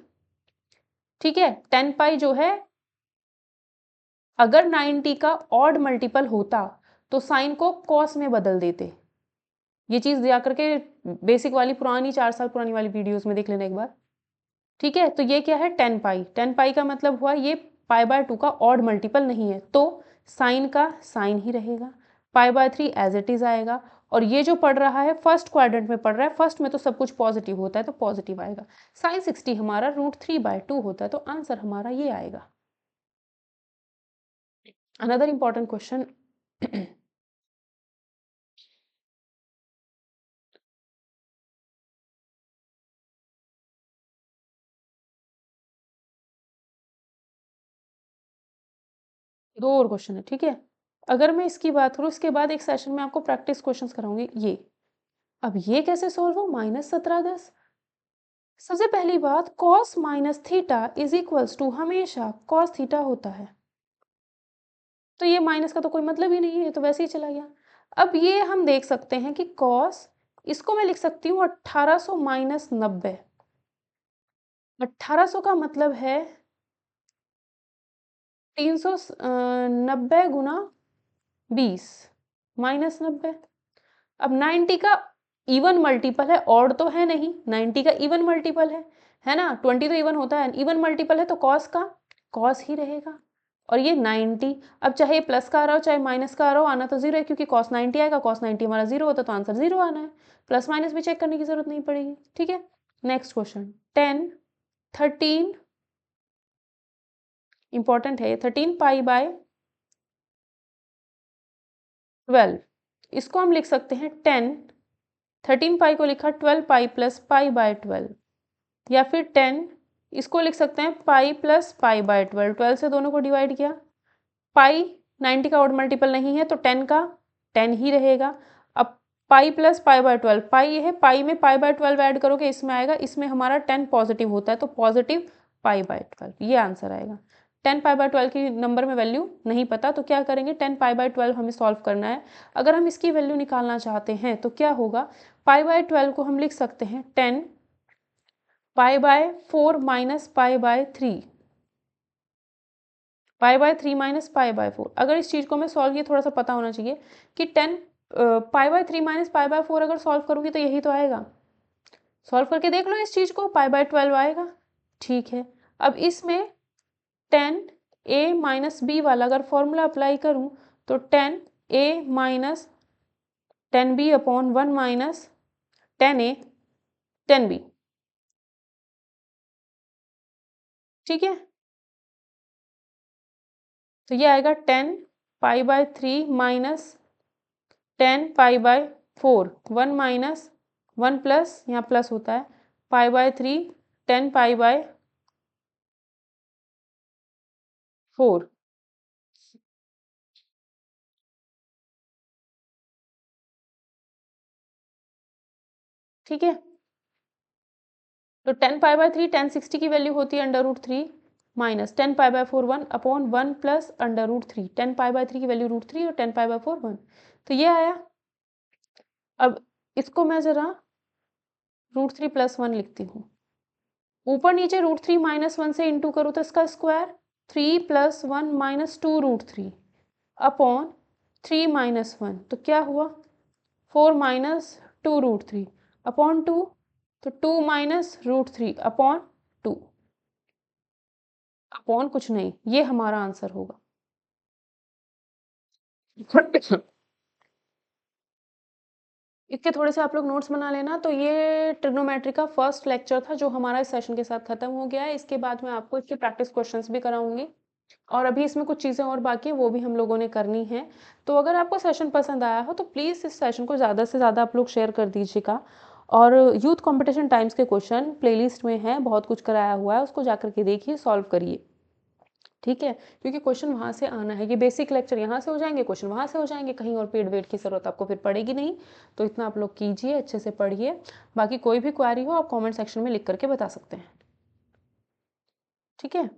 ठीक है, 10 पाई जो है, अगर 90 का ऑड मल्टीपल होता तो साइन को कॉस में बदल देते। ये चीज़ जा करके बेसिक वाली पुरानी 4 साल पुरानी वाली वीडियोस में देख लेना एक बार। ठीक है, तो ये क्या है 10 पाई, 10 पाई का मतलब हुआ ये पाई बाय 2 का ऑड मल्टीपल नहीं है, तो साइन का साइन ही रहेगा, pi by 3 as it is आएगा। और ये जो पढ़ रहा है फर्स्ट क्वाड्रेंट में पढ़ रहा है, फर्स्ट में तो सब कुछ पॉजिटिव होता है तो पॉजिटिव आएगा। साइन 60 हमारा √3/2 होता है, तो आंसर हमारा ये आएगा। अनदर इंपॉर्टेंट क्वेश्चन, दो और क्वेश्चन है। ठीक है, अगर मैं इसकी बात करूँ, इसके बाद एक सेशन में आपको प्रैक्टिस क्वेश्चंस कराऊंगी। ये अब ये कैसे सोल्व हो, -17×10। सबसे पहली बात, cos minus theta is equals to हमेशा cos थीटा होता है, तो ये माइनस का तो कोई मतलब ही नहीं है, ये तो वैसे ही चला गया। अब ये हम देख सकते हैं कि cos, इसको मैं लिख सकती हूँ 1800 माइनस 90। 1800 का मतलब है 390 गुना 20 माइनस 90। अब 90 का इवन मल्टीपल है, ऑड तो है नहीं, 90 का इवन मल्टीपल है ना, 20 तो इवन होता है, इवन मल्टीपल है तो कॉस का कॉस ही रहेगा। और ये 90, अब चाहे प्लस का आ रहा हो चाहे माइनस का आ रहा हो, आना तो जीरो है, क्योंकि कॉस 90 आएगा, कॉस 90 हमारा जीरो होता तो आंसर जीरो आना है, प्लस माइनस भी चेक करने की जरूरत नहीं पड़ेगी। ठीक है, नेक्स्ट क्वेश्चन, 10 13 इंपॉर्टेंट है, 13 पाई बाय 12, इसको हम लिख सकते हैं 13 पाई को लिखा 12 पाई प्लस पाई बाय 12, या फिर 10 इसको लिख सकते हैं पाई प्लस पाई बाय 12, 12 से दोनों को डिवाइड किया, पाई 90 का ऑड मल्टीपल नहीं है तो 10 का 10 ही रहेगा। अब पाई प्लस पाई बाय 12, पाई ये है, पाई में पाई बाय 12 ऐड करोगे इसमें आएगा, इसमें हमारा 10 पॉजिटिव होता है तो पॉजिटिव पाई बाय 12, ये आंसर आएगा। 10 पाई बाय 12 की नंबर में वैल्यू नहीं पता तो क्या करेंगे, 10 पाई बाय 12 हमें सॉल्व करना है। अगर हम इसकी वैल्यू निकालना चाहते हैं तो क्या होगा, पाई बाय 12 को हम लिख सकते हैं 10 pi by 4 minus pi by 3, pi by 3 minus pi by 4। अगर इस चीज़ को मैं सॉल्व, ये थोड़ा सा पता होना चाहिए कि 10 पाई बाय 3 माइनस पाई बाय 4 अगर सॉल्व करूँगी तो यही तो आएगा। सॉल्व करके देख लो इस चीज़ को, पाई बाय 12 आएगा। ठीक है, अब इसमें 10a माइनस बी वाला अगर फॉर्मूला अप्लाई करूँ तो 10a minus 10b upon 1 minus 10a 10b। ठीक है, तो ये आएगा 10 पाई by 3 minus 10 pi by 4, 1 minus 1 plus, यहाँ प्लस होता है, पाई बाय 3 10 पाई बाय 4। ठीक है, तो 10 पाई बाय 3 1060 की वैल्यू होती है √3 minus 10 pi by 4 1 upon 1 plus √3, 10 pi by 3 की वैल्यू √3 और 10 पाई बाय 4 1, तो ये आया। अब इसको मैं जरा √3 प्लस 1 लिखती हूँ, ऊपर नीचे √3 माइनस 1 से इंटू करूँ तो इसका square, 3 plus 1 minus 2 √3 upon 3 minus 1, तो क्या हुआ 4 माइनस 2 √3 अपॉन 2, तो 2 माइनस √3 अपॉन 2। अपॉन कुछ नहीं, ये हमारा आंसर होगा। इसके थोड़े से आप लोग नोट्स बना लेना। तो ये ट्रिग्नोमेट्री का फर्स्ट लेक्चर था जो हमारा इस सेशन के साथ खत्म हो गया है। इसके बाद मैं आपको इसके प्रैक्टिस क्वेश्चंस भी कराऊंगी और अभी इसमें कुछ चीज़ें और बाकी है, वो भी हम लोगों ने करनी है। तो अगर आपको सेशन पसंद आया हो तो प्लीज़ इस सेशन को ज़्यादा से ज़्यादा आप लोग शेयर कर दीजिएगा। और यूथ कंपटीशन टाइम्स के क्वेश्चन प्लेलिस्ट में है, बहुत कुछ कराया हुआ है, उसको जाकर के देखिए, सॉल्व करिए, ठीक है। क्योंकि क्वेश्चन वहाँ से आना है, ये बेसिक लेक्चर यहाँ से हो जाएंगे, क्वेश्चन वहाँ से हो जाएंगे, कहीं और पेड वेट की ज़रूरत आपको फिर पड़ेगी नहीं। तो इतना आप लोग कीजिए, अच्छे से पढ़िए। बाकी कोई भी क्वेरी हो आप कमेंट सेक्शन में लिख करके बता सकते हैं, ठीक है।